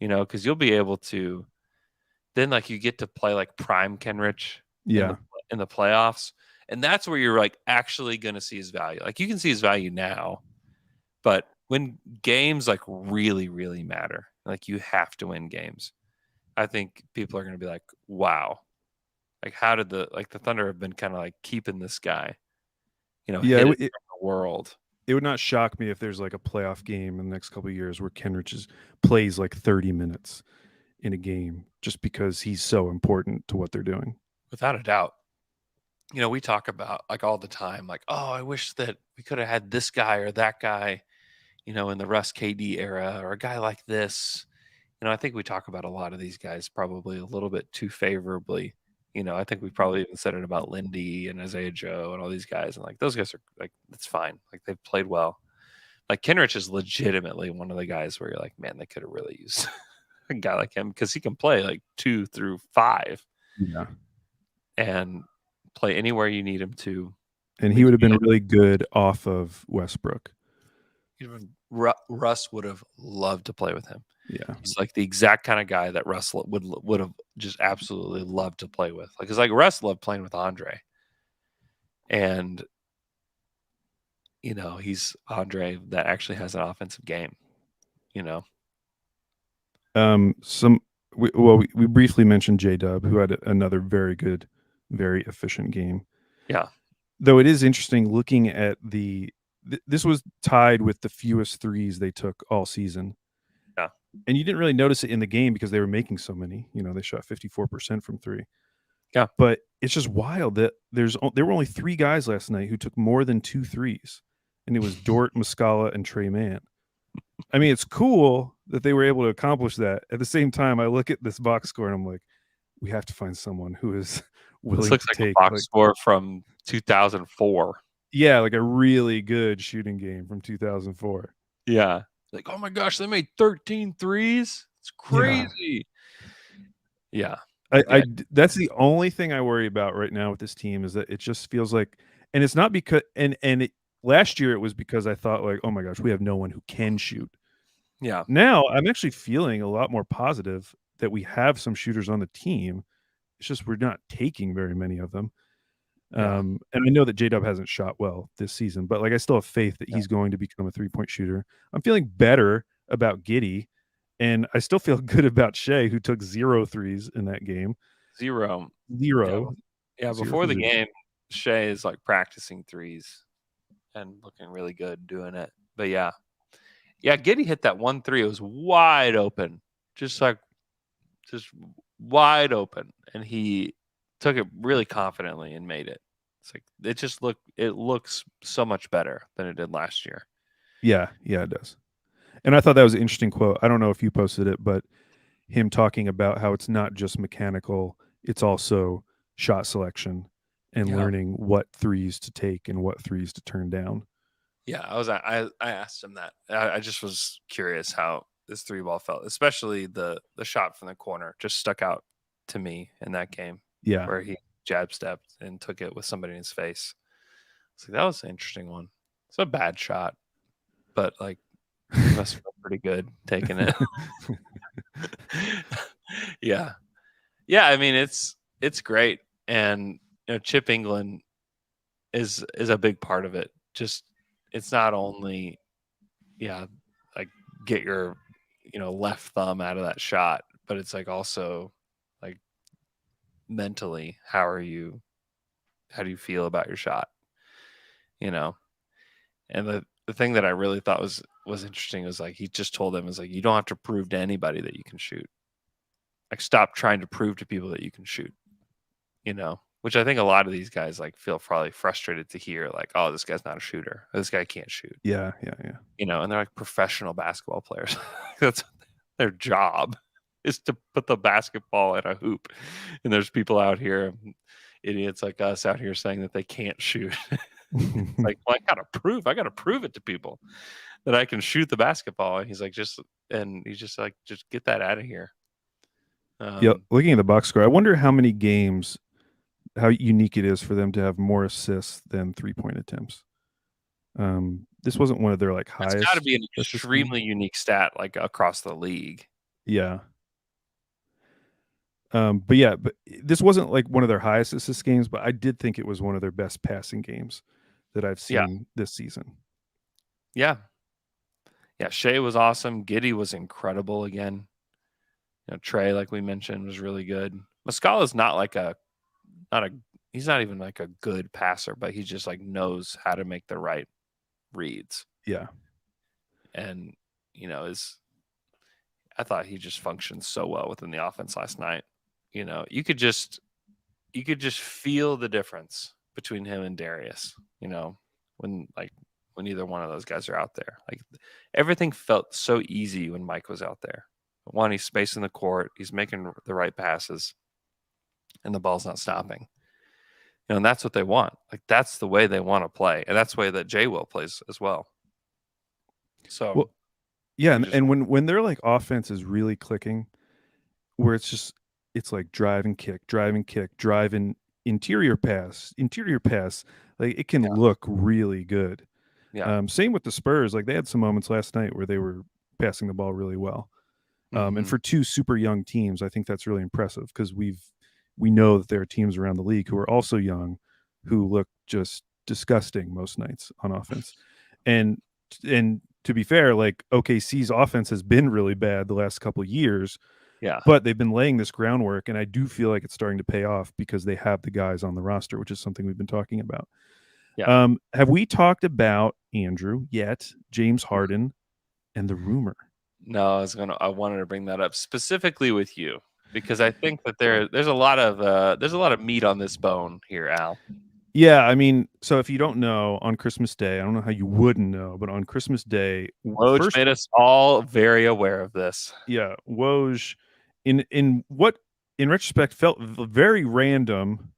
Because you'll be able to then like you get to play like prime Kenrich in the playoffs, and that's where you're like actually going to see his value. Like you can see his value now, but when games like really really matter, like you have to win games, I think people are going to be like, wow, like how did the Thunder have been kind of like keeping this guy, Yeah, hidden from the world. It would not shock me if there's like a playoff game in the next couple of years where Kenrich plays like 30 minutes in a game just because he's so important to what they're doing. Without a doubt. We talk about like all the time, like, oh, I wish that we could have had this guy or that guy, in the Russ KD era, or a guy like this. I think we talk about a lot of these guys probably a little bit too favorably. I think we probably even said it about Lindy and Isaiah Joe and all these guys. And like, those guys are like, it's fine. Like they've played well. Like Kenrich is legitimately one of the guys where you're like, man, they could have really used a guy like him because he can play like 2 through 5. Yeah. And play anywhere you need him to. And he would have been really good off of Westbrook. Russ would have loved to play with him. Yeah. He's like the exact kind of guy that Russ would have just absolutely loved to play with. Like, it's like Russ loved playing with Andre. And, he's Andre that actually has an offensive game, We briefly mentioned J-Dub, who had another very good, very efficient game. Yeah. Though it is interesting looking at this was tied with the fewest threes they took all season. Yeah. And you didn't really notice it in the game because they were making so many. They shot 54% from 3. Yeah. But it's just wild that there were only 3 guys last night who took more than 2 threes. And it was Dort, Muscala, and Trey Mann. It's cool that they were able to accomplish that. At the same time, I look at this box score and I'm like, we have to find someone who is willing this looks to like take a box score from 2004. Yeah, like a really good shooting game from 2004. Yeah. Like, oh my gosh, they made 13 threes. It's crazy. Yeah. That's the only thing I worry about right now with this team is that it just feels like, and it's not because, last year it was because I thought like, oh my gosh, we have no one who can shoot. Yeah. Now I'm actually feeling a lot more positive that we have some shooters on the team. It's just we're not taking very many of them. Yeah. And I know that J-Dub hasn't shot well this season, but like I still have faith that he's going to become a 3-point shooter. I'm feeling better about Giddey, and I still feel good about Shai, who took 0 threes in that game. 0. Yeah, before the game, Shai is like practicing threes and looking really good doing it. But yeah, Giddey hit that 1 3. It was wide open, just wide open, and he took it really confidently and made it. It's like it looks so much better than it did last year. Yeah, it does. And I thought that was an interesting quote. I don't know if you posted it, but him talking about how it's not just mechanical, it's also shot selection and learning what threes to take and what threes to turn down. Yeah, I asked him that. I just was curious how this 3-ball felt, especially the shot from the corner just stuck out to me in that game. Yeah. Where he jab stepped and took it with somebody in his face. So that was an interesting one. It's a bad shot, but like he must feel pretty good taking it. Yeah. Yeah, I mean it's great. And Chip England is a big part of it. Just it's not only like get your left thumb out of that shot, but it's like also like mentally how do you feel about your shot? And the thing that I really thought was interesting was like he just told them is like you don't have to prove to anybody that you can shoot. Like stop trying to prove to people that you can shoot. Which I think a lot of these guys like feel probably frustrated to hear like, oh, this guy's not a shooter. Or, this guy can't shoot. Yeah. And they're like professional basketball players. That's their job is to put the basketball in a hoop. And there's people out here, idiots like us out here saying that they can't shoot. Like, well, I gotta prove it to people that I can shoot the basketball. And he's like, just get that out of here. Looking at the box score, I wonder how many games, how unique it is for them to have more assists than 3-point attempts. This wasn't one of their like highest. It's got to be an extremely unique stat, like across the league. Yeah. But this wasn't like one of their highest assist games, but I did think it was one of their best passing games that I've seen this season. Yeah. Yeah. Shai was awesome. Giddey was incredible again. Trey, like we mentioned, was really good. Muscala's he's not even like a good passer, but he just like knows how to make the right reads. Yeah. And, I thought he just functioned so well within the offense last night. You could just feel the difference between him and Darius, when either one of those guys are out there. Like everything felt so easy when Mike was out there. One, he's spacing the court, he's making the right passes, and the ball's not stopping. And that's what they want. Like that's the way they want to play, and that's the way that Jay Will plays as well. So, and when their like offense is really clicking, where it's like drive and kick, drive and interior pass, like it can look really good. Yeah. Same with the Spurs. Like they had some moments last night where they were passing the ball really well. And for two super young teams, I think that's really impressive because we know that there are teams around the league who are also young, who look just disgusting most nights on offense. And to be fair, like OKC's offense has been really bad the last couple of years. Yeah. But they've been laying this groundwork, and I do feel like it's starting to pay off because they have the guys on the roster, which is something we've been talking about. Yeah. Have we talked about, Andrew, yet James Harden and the rumor? No, I wanted to bring that up specifically with you because I think that there's a lot of meat on this bone here, Al. Yeah, I mean, so if you don't know, on Christmas Day, I don't know how you wouldn't know, but on Christmas Day, Woj made us all very aware of this. Yeah, Woj, in what in retrospect felt very random,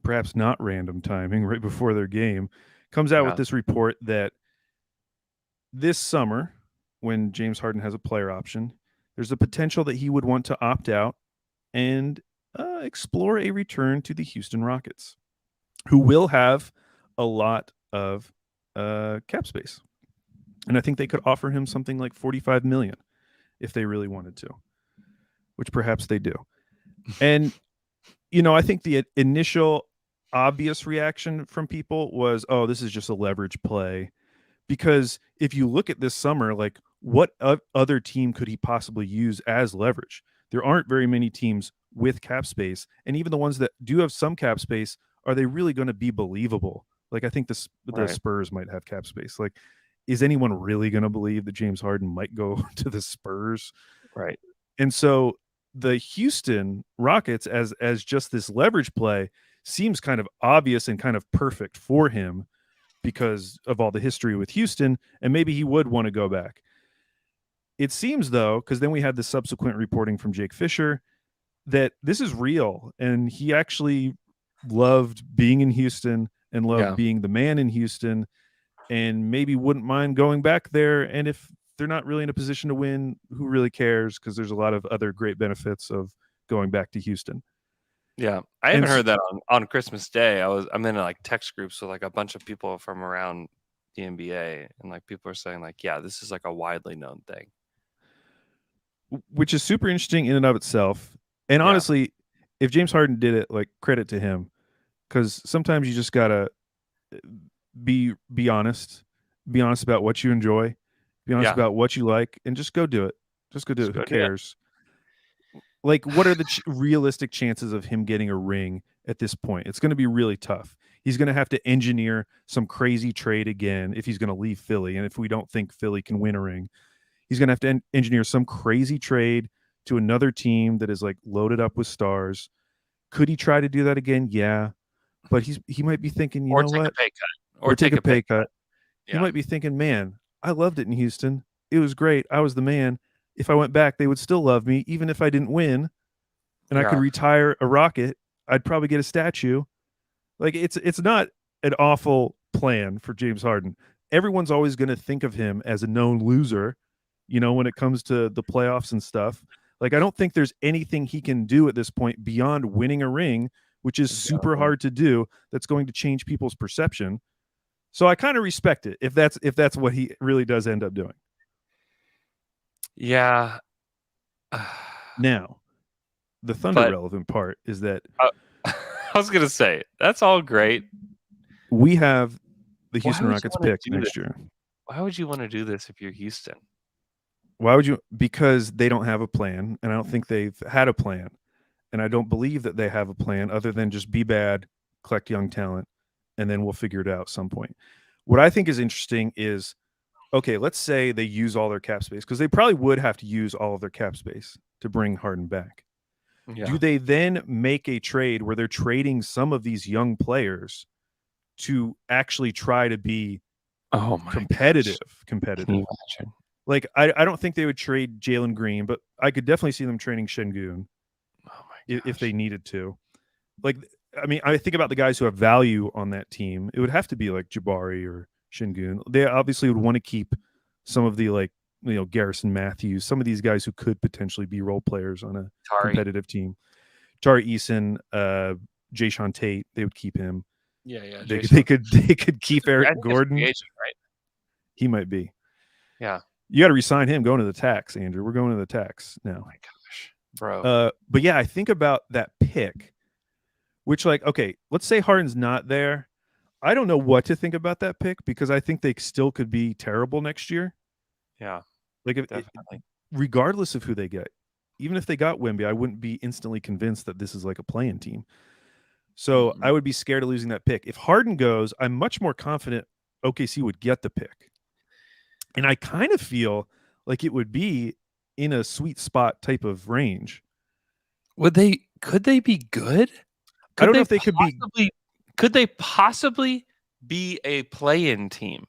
perhaps not random timing, right before their game, comes out with this report that this summer, when James Harden has a player option, there's a potential that he would want to opt out and explore a return to the Houston Rockets, who will have a lot of cap space. And I think they could offer him something like $45 million if they really wanted to, which perhaps they do. And, I think the initial obvious reaction from people was, oh, this is just a leverage play. Because if you look at this summer, like what other team could he possibly use as leverage? There aren't very many teams with cap space. And even the ones that do have some cap space, are they really going to be believable? Like, I think the Spurs might have cap space. Like, is anyone really going to believe that James Harden might go to the Spurs? Right. And so the Houston Rockets as just this leverage play seems kind of obvious and kind of perfect for him because of all the history with Houston, and maybe he would want to go back. It seems, though, because then we had the subsequent reporting from Jake Fisher that this is real, and he actually loved being in Houston and loved being the man in Houston, and maybe wouldn't mind going back there. And if they're not really in a position to win, who really cares? Because there's a lot of other great benefits of going back to Houston. Yeah, I haven't heard that on Christmas Day. I'm in like text groups with like a bunch of people from around the NBA, and like people are saying like, yeah, this is like a widely known thing, which is super interesting in and of itself. And honestly, if James Harden did it, like, credit to him, because sometimes you just gotta be honest about what you enjoy, be honest about what you like, and just go do it. Just go do it. Who cares? Like, what are the realistic chances of him getting a ring at this point? It's going to be really tough. He's going to have to engineer some crazy trade again if he's going to leave Philly. And if we don't think Philly can win a ring, he's going to have to engineer some crazy trade to another team that is like loaded up with stars. Could he try to do that again? Yeah. But he might be thinking, you know what? A pay cut. Or take a pay cut. Yeah. He might be thinking, man, I loved it in Houston. It was great. I was the man. If I went back, they would still love me, even if I didn't win. And I could retire a Rocket. I'd probably get a statue. Like, it's not an awful plan for James Harden. Everyone's always going to think of him as a known loser, you know, when it comes to the playoffs and stuff. Like, I don't think there's anything he can do at this point beyond winning a ring, which is super hard to do, that's going to change people's perception. So I kind of respect it if that's what he really does end up doing. Yeah. Now, the Thunder relevant part is that I was going to say, that's all great. We have the Houston Rockets pick next year. Why would you want to do this if you're Houston? Why would you? Because they don't have a plan, and I don't think they've had a plan. And I don't believe that they have a plan other than just be bad, collect young talent, and then we'll figure it out at some point. What I think is interesting is, okay, let's say they use all their cap space, because they probably would have to use all of their cap space to bring Harden back. Yeah. Do they then make a trade where they're trading some of these young players to actually try to be competitive? Like, I don't think they would trade Jalen Green, but I could definitely see them trading Şengün if they needed to. Like, I mean, I think about the guys who have value on that team. It would have to be like Jabari or Şengün. They obviously would want to keep some of the, like, you know, Garrison Matthews, some of these guys who could potentially be role players on a competitive team. Tari Eason, Jayshawn Tate, they would keep him. Yeah. They could keep Eric Gordon. Right? He might be. Yeah. You got to resign him. Going to the tax, Andrew. We're going to the tax now. Oh my gosh, bro. But yeah, I think about that pick, which, like, okay, let's say Harden's not there. I don't know what to think about that pick, because I think they still could be terrible next year. Yeah. Like, regardless of who they get, even if they got Wemby, I wouldn't be instantly convinced that this is like a play-in team. So I would be scared of losing that pick. If Harden goes, I'm much more confident OKC would get the pick. And I kind of feel like it would be in a sweet spot type of range. Could they be good? I don't know if they could be. Could they possibly be a play-in team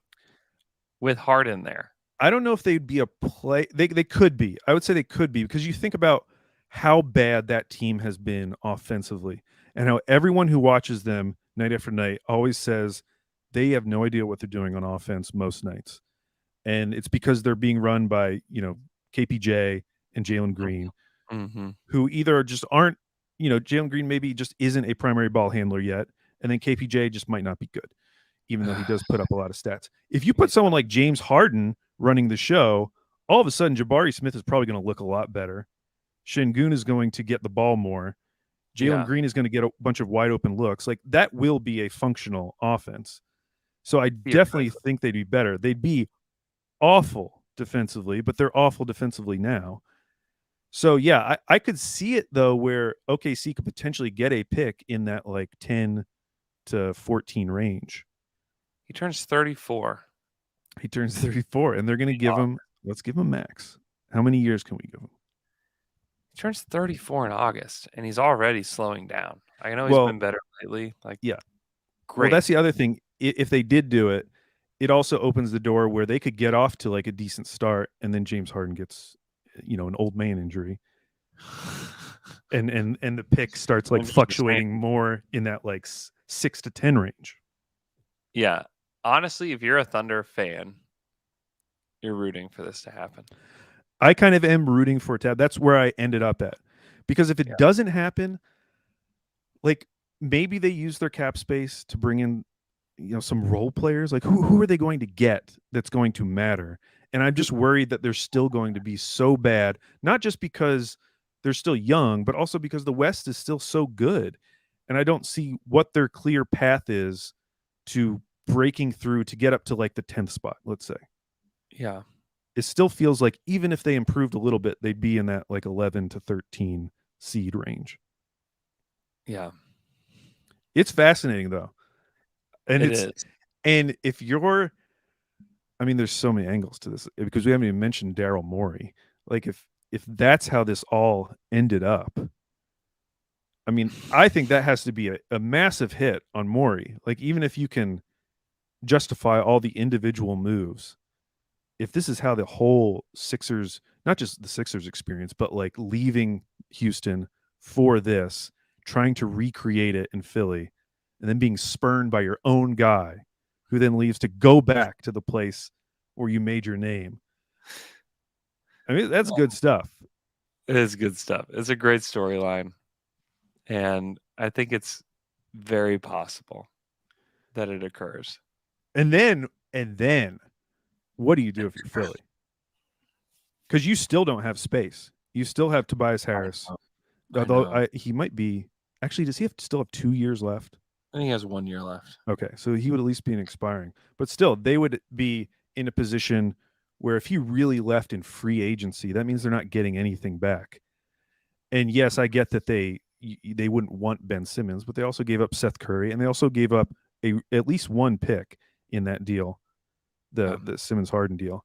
with Harden there? I don't know if they'd be a play. They could be. I would say they could be, because you think about how bad that team has been offensively, and how everyone who watches them night after night always says they have no idea what they're doing on offense most nights. And it's because they're being run by, you know, KPJ and Jalen Green, who either just aren't, you know, Jalen Green maybe just isn't a primary ball handler yet, and then KPJ just might not be good, even though he does put up a lot of stats. If you put someone like James Harden running the show, all of a sudden Jabari Smith is probably going to look a lot better. Şengün is going to get the ball more. Jalen Green is going to get a bunch of wide open looks. Like, that will be a functional offense. So I definitely think they'd be better. They'd be awful defensively, but they're awful defensively now. So yeah, I could see it though, where OKC could potentially get a pick in that like 10 to 14 range. He turns 34. He turns 34, and they're going to give him, let's give him max. How many years can we give him? He turns 34 in August, and he's already slowing down. I know he's been better lately. Like, yeah, great. Well, that's the other thing. If they did do it, it also opens the door where they could get off to like a decent start, and then James Harden gets, you know, an old man injury, and the pick starts like fluctuating more in that like 6 to 10 range. Yeah, honestly, if you're a Thunder fan, you're rooting for this to happen. I kind of am rooting for it to happen. That's where I ended up at. Because if it doesn't happen, like maybe they use their cap space to bring in, some role players. Like who are they going to get that's going to matter? And I'm just worried that they're still going to be so bad, not just because they're still young, but also because the West is still so good. And I don't see what their clear path is to breaking through to get up to like the 10th spot, let's say. Yeah. It still feels like even if they improved a little bit, they'd be in that like 11 to 13 seed range. Yeah. It's fascinating though. And It is. And if you're, I mean, there's so many angles to this because we haven't even mentioned Daryl Morey. Like if that's how this all ended up, I mean, I think that has to be a massive hit on Morey. Like even if you can justify all the individual moves, if this is how the whole Sixers, not just the Sixers experience, but like leaving Houston for this, trying to recreate it in Philly, and then being spurned by your own guy who then leaves to go back to the place where you made your name. I mean, that's good stuff. It is good stuff. It's a great storyline. And I think it's very possible that it occurs. And then what do you do if you're Philly? Because you still don't have space. You still have Tobias Harris. Although he might be actually, does he still have 2 years left? I think he has 1 year left. Okay, so he would at least be an expiring. But still, they would be in a position where if he really left in free agency, that means they're not getting anything back. And yes, I get that they wouldn't want Ben Simmons, but they also gave up Seth Curry, and they also gave up at least one pick in that deal, the Simmons Harden deal.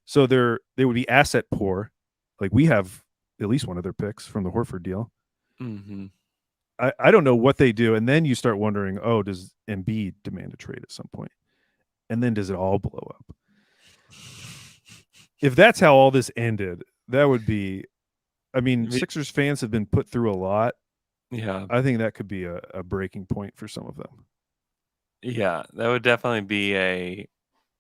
So they would be asset poor. Like we have at least one of their picks from the Horford deal. Mm-hmm. I don't know what they do. And then you start wondering, oh, does Embiid demand a trade at some point? And then does it all blow up? If that's how all this ended, that would be, I mean, Sixers fans have been put through a lot. Yeah. I think that could be a breaking point for some of them. Yeah, that would definitely be a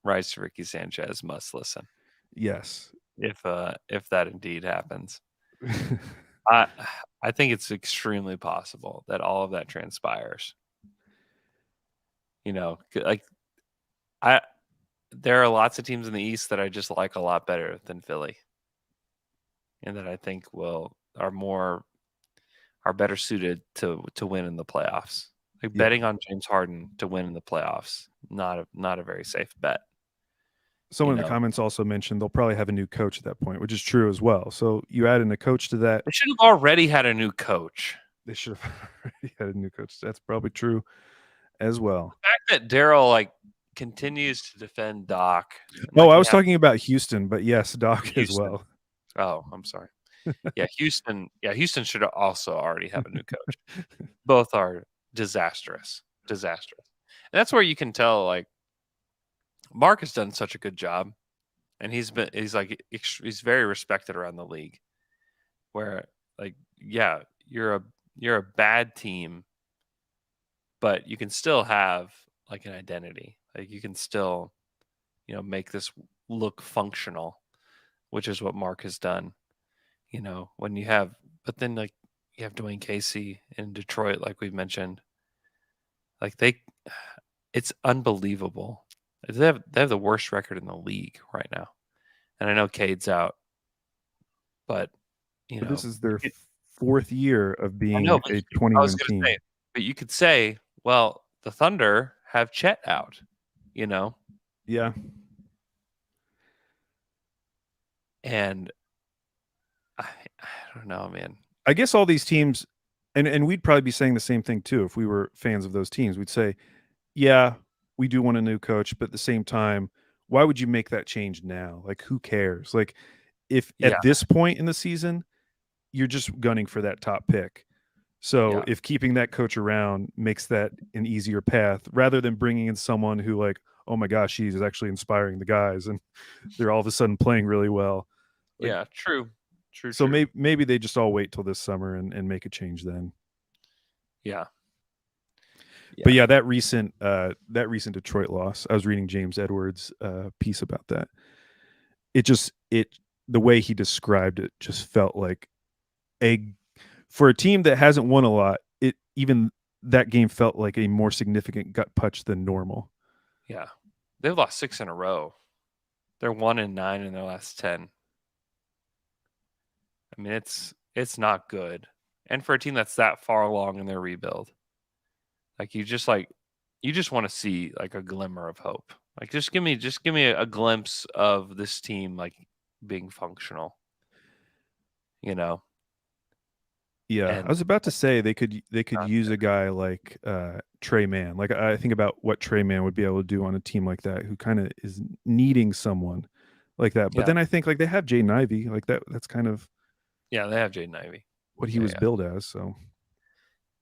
Rise to Ricky Sanchez must listen. Yes. If that indeed happens. I think it's extremely possible that all of that transpires. Like there are lots of teams in the East that I just like a lot better than Philly, and that I think are better suited to win in the playoffs. Like betting on James Harden to win in the playoffs, not a very safe bet. Someone in the comments also mentioned they'll probably have a new coach at that point, which is true as well. So you add in a coach to that. They should have already had a new coach. They should have already had a new coach. That's probably true as well. The fact that Daryl continues to defend Doc. I was talking about Houston, but yes, Doc as well. Oh, I'm sorry. Yeah, Houston. Yeah, Houston should also already have a new coach. Both are disastrous. And that's where you can tell, like, Mark has done such a good job, and he's very respected around the league. Where, like, yeah, you're a bad team, but you can still have like an identity. Like you can still, make this look functional, which is what Mark has done. When you have, but then like you have Dwayne Casey in Detroit, like we've mentioned. Like it's unbelievable. They have the worst record in the league right now, and I know Cade's out, but this is their fourth year of being a 21 I was gonna team. say, but you could say, well, the Thunder have Chet out, Yeah. And I don't know, man. I guess all these teams, and we'd probably be saying the same thing too if we were fans of those teams. We'd say, yeah, we do want a new coach, but at the same time, why would you make that change now? Like, who cares? Like, if at this point in the season, you're just gunning for that top pick. So if keeping that coach around makes that an easier path, rather than bringing in someone who, like, oh my gosh, he's actually inspiring the guys and they're all of a sudden playing really well. Like, yeah, true. So maybe they just all wait till this summer and make a change then. Yeah. But yeah, that recent Detroit loss, I was reading James Edwards' piece about that. The way he described it just felt like for a team that hasn't won a lot, even that game felt like a more significant gut punch than normal. Yeah. They've lost 6 in a row. They're 1-9 in their last 10. I mean, it's not good. And for a team that's that far along in their rebuild, like you just want to see like a glimmer of hope. Like just give me a glimpse of this team like being functional. You know. Yeah, And I was about to say they could use a guy like Trey Mann. Like I think about what Trey Mann would be able to do on a team like that, who kind of is needing someone like that. But then I think like they have Jaden Ivey, like that's kind of they have Jaden Ivey, what he was billed as. So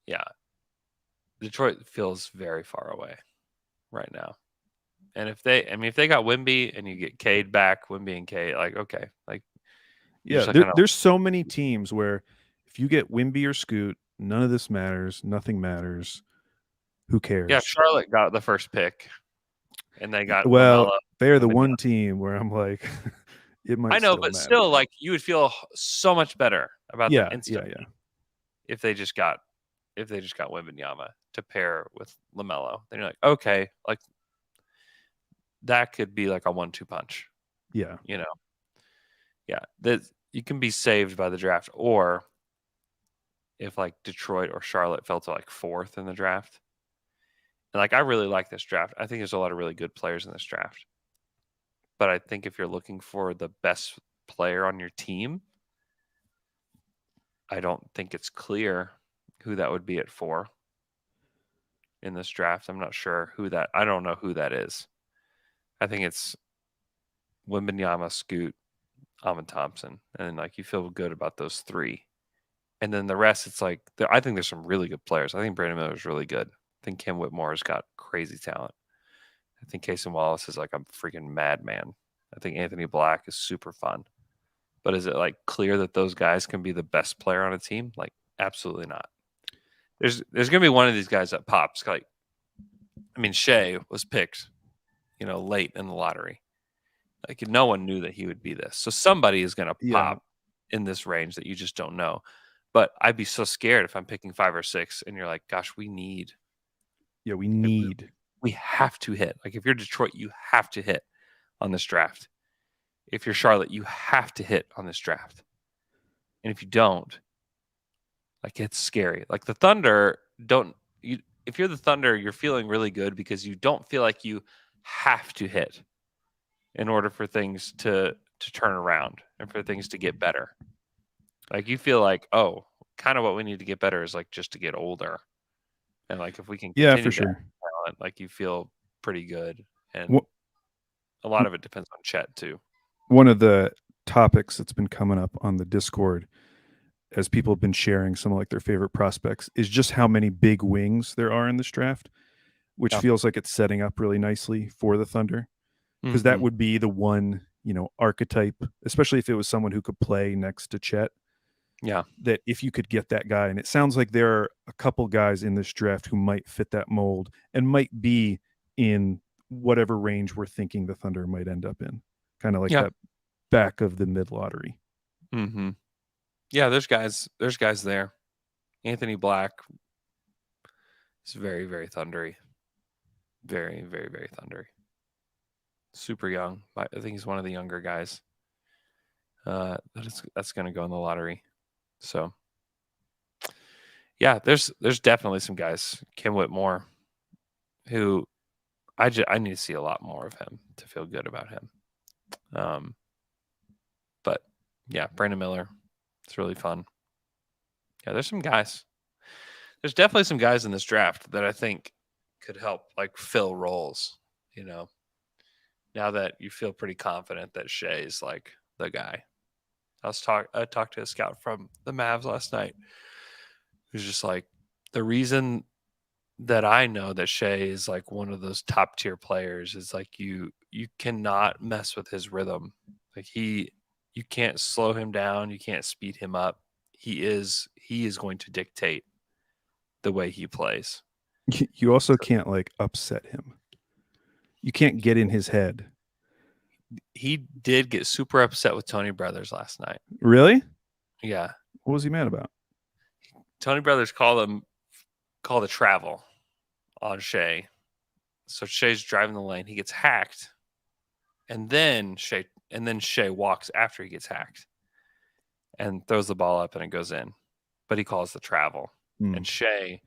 yeah, Detroit feels very far away right now. And if they got Wemby and you get Cade back, Wemby and Cade, like okay, like yeah, there's so many teams where if you get Wemby or Scoot, none of this matters. Nothing matters. Who cares? Yeah, Charlotte got the first pick, and they got well. LaMelo, they're the one team where I'm like, it might. I know, still but matter. still, like you would feel so much better about them instantly if they just got Wembanyama to pair with LaMelo. Then you're like, okay, like that could be like a 1-2 punch. Yeah, you know, yeah, that you can be saved by the draft, or if like Detroit or Charlotte fell to like 4th in the draft. And like I really like this draft. I think there's a lot of really good players in this draft. But I think if you're looking for the best player on your team, I don't think it's clear who that would be at 4 in this draft. I'm not sure I don't know who that is. I think it's Wembanyama, Scoot, Amon Thompson. And like you feel good about those 3. And then the rest, it's like, I think there's some really good players. I think Brandon Miller is really good. I think Ken Whitmore has got crazy talent. I think Casey Wallace is like a freaking madman. I think Anthony Black is super fun. But is it like clear that those guys can be the best player on a team? Like, absolutely not. There's going to be one of these guys that pops. Like, I mean, Shai was picked, late in the lottery. Like, no one knew that he would be this. So somebody is going to pop in this range that you just don't know. But I'd be so scared if I'm picking 5 or 6 and you're like, gosh, we have to hit. Like if you're Detroit, you have to hit on this draft. If you're Charlotte, you have to hit on this draft. And if you don't, like it's scary. Like the Thunder if you're the Thunder, you're feeling really good because you don't feel like you have to hit in order for things to turn around and for things to get better. Like you feel like, oh, kind of what we need to get better is like just to get older. And like if we can continue for sure. talent, like you feel pretty good. And a lot of it depends on Chet too. One of the topics that's been coming up on the Discord as people have been sharing some of like their favorite prospects is just how many big wings there are in this draft, which feels like it's setting up really nicely for the Thunder. Because that would be the one, archetype, especially if it was someone who could play next to Chet. Yeah. That if you could get that guy, and it sounds like there are a couple guys in this draft who might fit that mold and might be in whatever range we're thinking the Thunder might end up in. Kind of like that back of the mid lottery. Mm-hmm. Yeah, there's guys there. Anthony Black is very, very thundery. Very, very, very thundery. Super young. I think he's one of the younger guys. That's going to go in the lottery. So, yeah, there's definitely some guys. Kim Whitmore, who I need to see a lot more of him to feel good about him. But yeah, Brandon Miller, it's really fun. Yeah, there's some guys. There's definitely some guys in this draft that I think could help like fill roles. Now that you feel pretty confident that Shai's like the guy. I talked to a scout from the Mavs last night who's just like, the reason that I know that Shai is like one of those top tier players is like you cannot mess with his rhythm. Like you can't slow him down, you can't speed him up. He is going to dictate the way he plays. You also can't like upset him. You can't get in his head. He did get super upset with Tony Brothers last night. Really? Yeah. What was he mad about? Tony Brothers called a travel on Shai. So Shai's driving the lane. He gets hacked. And then Shai walks after he gets hacked and throws the ball up and it goes in. But he calls the travel. And Shai,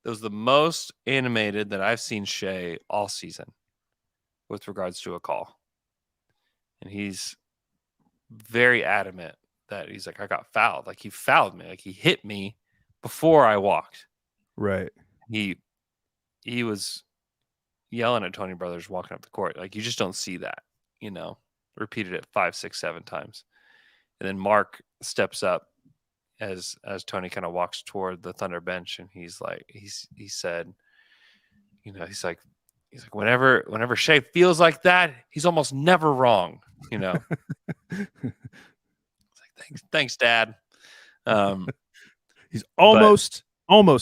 that was the most animated that I've seen Shai all season with regards to a call. And he's very adamant that he's like, I got fouled. Like, he fouled me. Like, he hit me before I walked. Right. He was yelling at Tony Brothers walking up the court. Like, you just don't see that, repeated it 5, 6, 7 times. And then Mark steps up as Tony kind of walks toward the Thunder bench, and he said, he's like, whenever Shai feels like that, he's almost never wrong, It's like, thanks, Dad. He's almost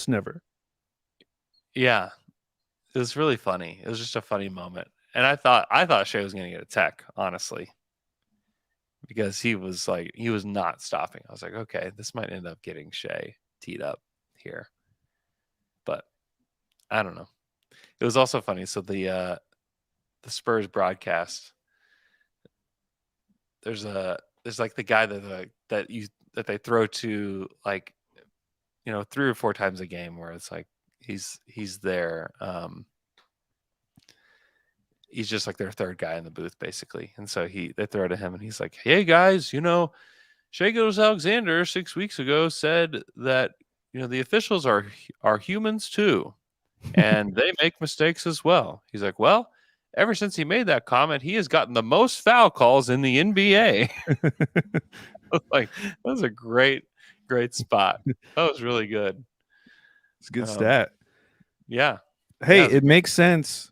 never. Yeah. It was really funny. It was just a funny moment. And I thought Shai was going to get a tech, honestly, because he was not stopping. I was like, okay, this might end up getting Shai teed up here. But I don't know. It was also funny. So the Spurs broadcast, there's like the guy that they throw to, like, 3 or 4 times a game, where it's like he's there. He's just like their third guy in the booth, basically. And so they throw to him, and he's like, hey guys, Shai Gilgeous-Alexander 6 weeks ago said that the officials are humans too, and they make mistakes as well. He's like, well, ever since he made that comment, he has gotten the most foul calls in the NBA. Like, that was a great spot. That was really good. It's a good stat. Yeah. Hey, Yeah. it makes sense.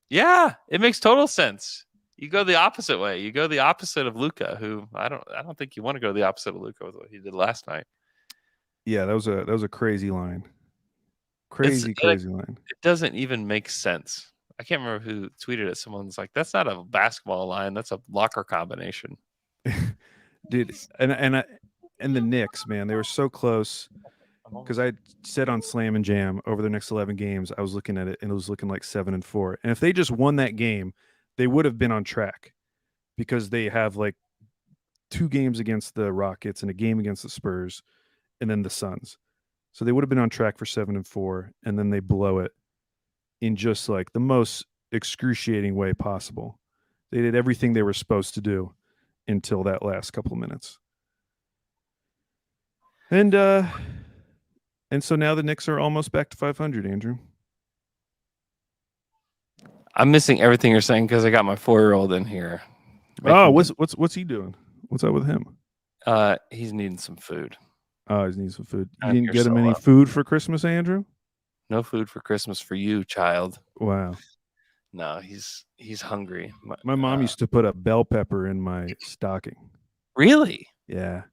Yeah, it makes total sense. You go the opposite way. You go the opposite of Luka, who I don't think you want to go the opposite of Luka with what he did last night. Yeah, that was a crazy line. Crazy line. It doesn't even make sense. I can't remember who tweeted it. Someone's like, that's not a basketball line. That's a locker combination. Dude, and the Knicks, man, they were so close. Because I said on Slam and Jam, over the next 11 games, I was looking at it, and it was looking like 7-4. And if they just won that game, they would have been on track, because they have like 2 games against the Rockets and a game against the Spurs, and then the Suns. So they would have been on track for 7-4, and then they blow it in just like the most excruciating way possible. They did everything they were supposed to do until that last couple of minutes. And so now the Knicks are almost back to 500, Andrew. I'm missing everything you're saying because I got my 4-year-old in here. What's he doing? What's up with him? He's needing some food. Oh, he's needing some food. You I'm didn't here get him so any well. food for Christmas, Andrew? No food for Christmas for you, child. Wow. No, he's hungry. My mom used to put a bell pepper in my stocking. Really? Yeah.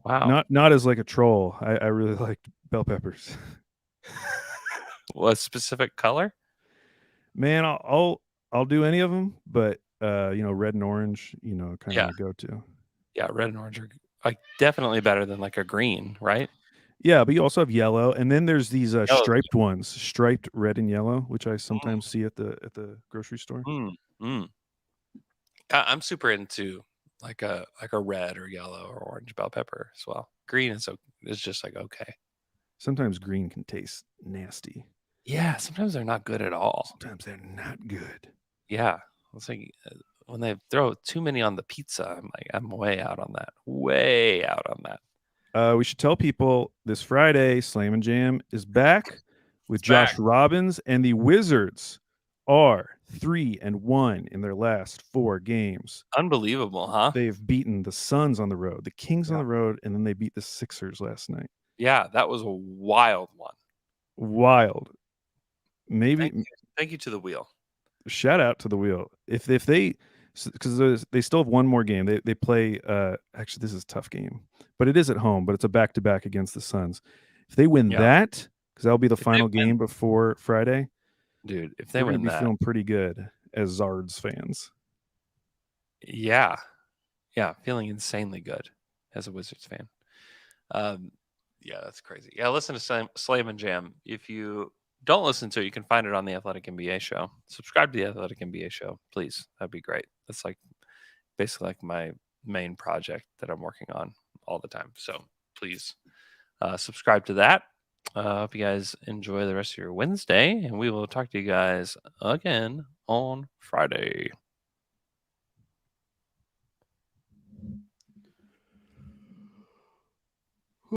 Wow. Not as like a troll. I really liked bell peppers. What specific color? Man, I'll do any of them, but red and orange, kind of go to. Yeah, red and orange are like definitely better than like a green, right? Yeah, but you also have yellow, and then there's these striped ones, striped red and yellow, which I sometimes see at the grocery store. I'm super into like a red or yellow or orange bell pepper as well. Green is just like okay. Sometimes green can taste nasty. Yeah, sometimes they're not good at all. Sometimes they're not good. Yeah, it's like when they throw too many on the pizza, I'm way out on that. Way out on that. We should tell people this Friday, Slam and Jam is back with Josh Robbins, and the Wizards are 3-1 in their last 4 games. Unbelievable, huh? They've beaten the Suns on the road, the Kings on the road, and then they beat the Sixers last night. Yeah, that was a wild one. Wild. Maybe. Thank you to the wheel. Shout out to the wheel. If they, because they still have one more game. They play. Actually, this is a tough game, but it is at home. But it's a back-to-back against the Suns. If they win that, because that'll be the they final win- game before Friday. Dude, if they We're win gonna be that, feeling pretty good as Zards fans. yeah, feeling insanely good as a Wizards fan. Yeah, that's crazy. Yeah, listen to Slave and Jam. If you don't listen to it, you can find it on the Athletic NBA show. Subscribe to the Athletic NBA show, please. That'd be great. That's like basically like my main project that I'm working on all the time. So please subscribe to that. Hope you guys enjoy the rest of your Wednesday, and we will talk to you guys again on Friday.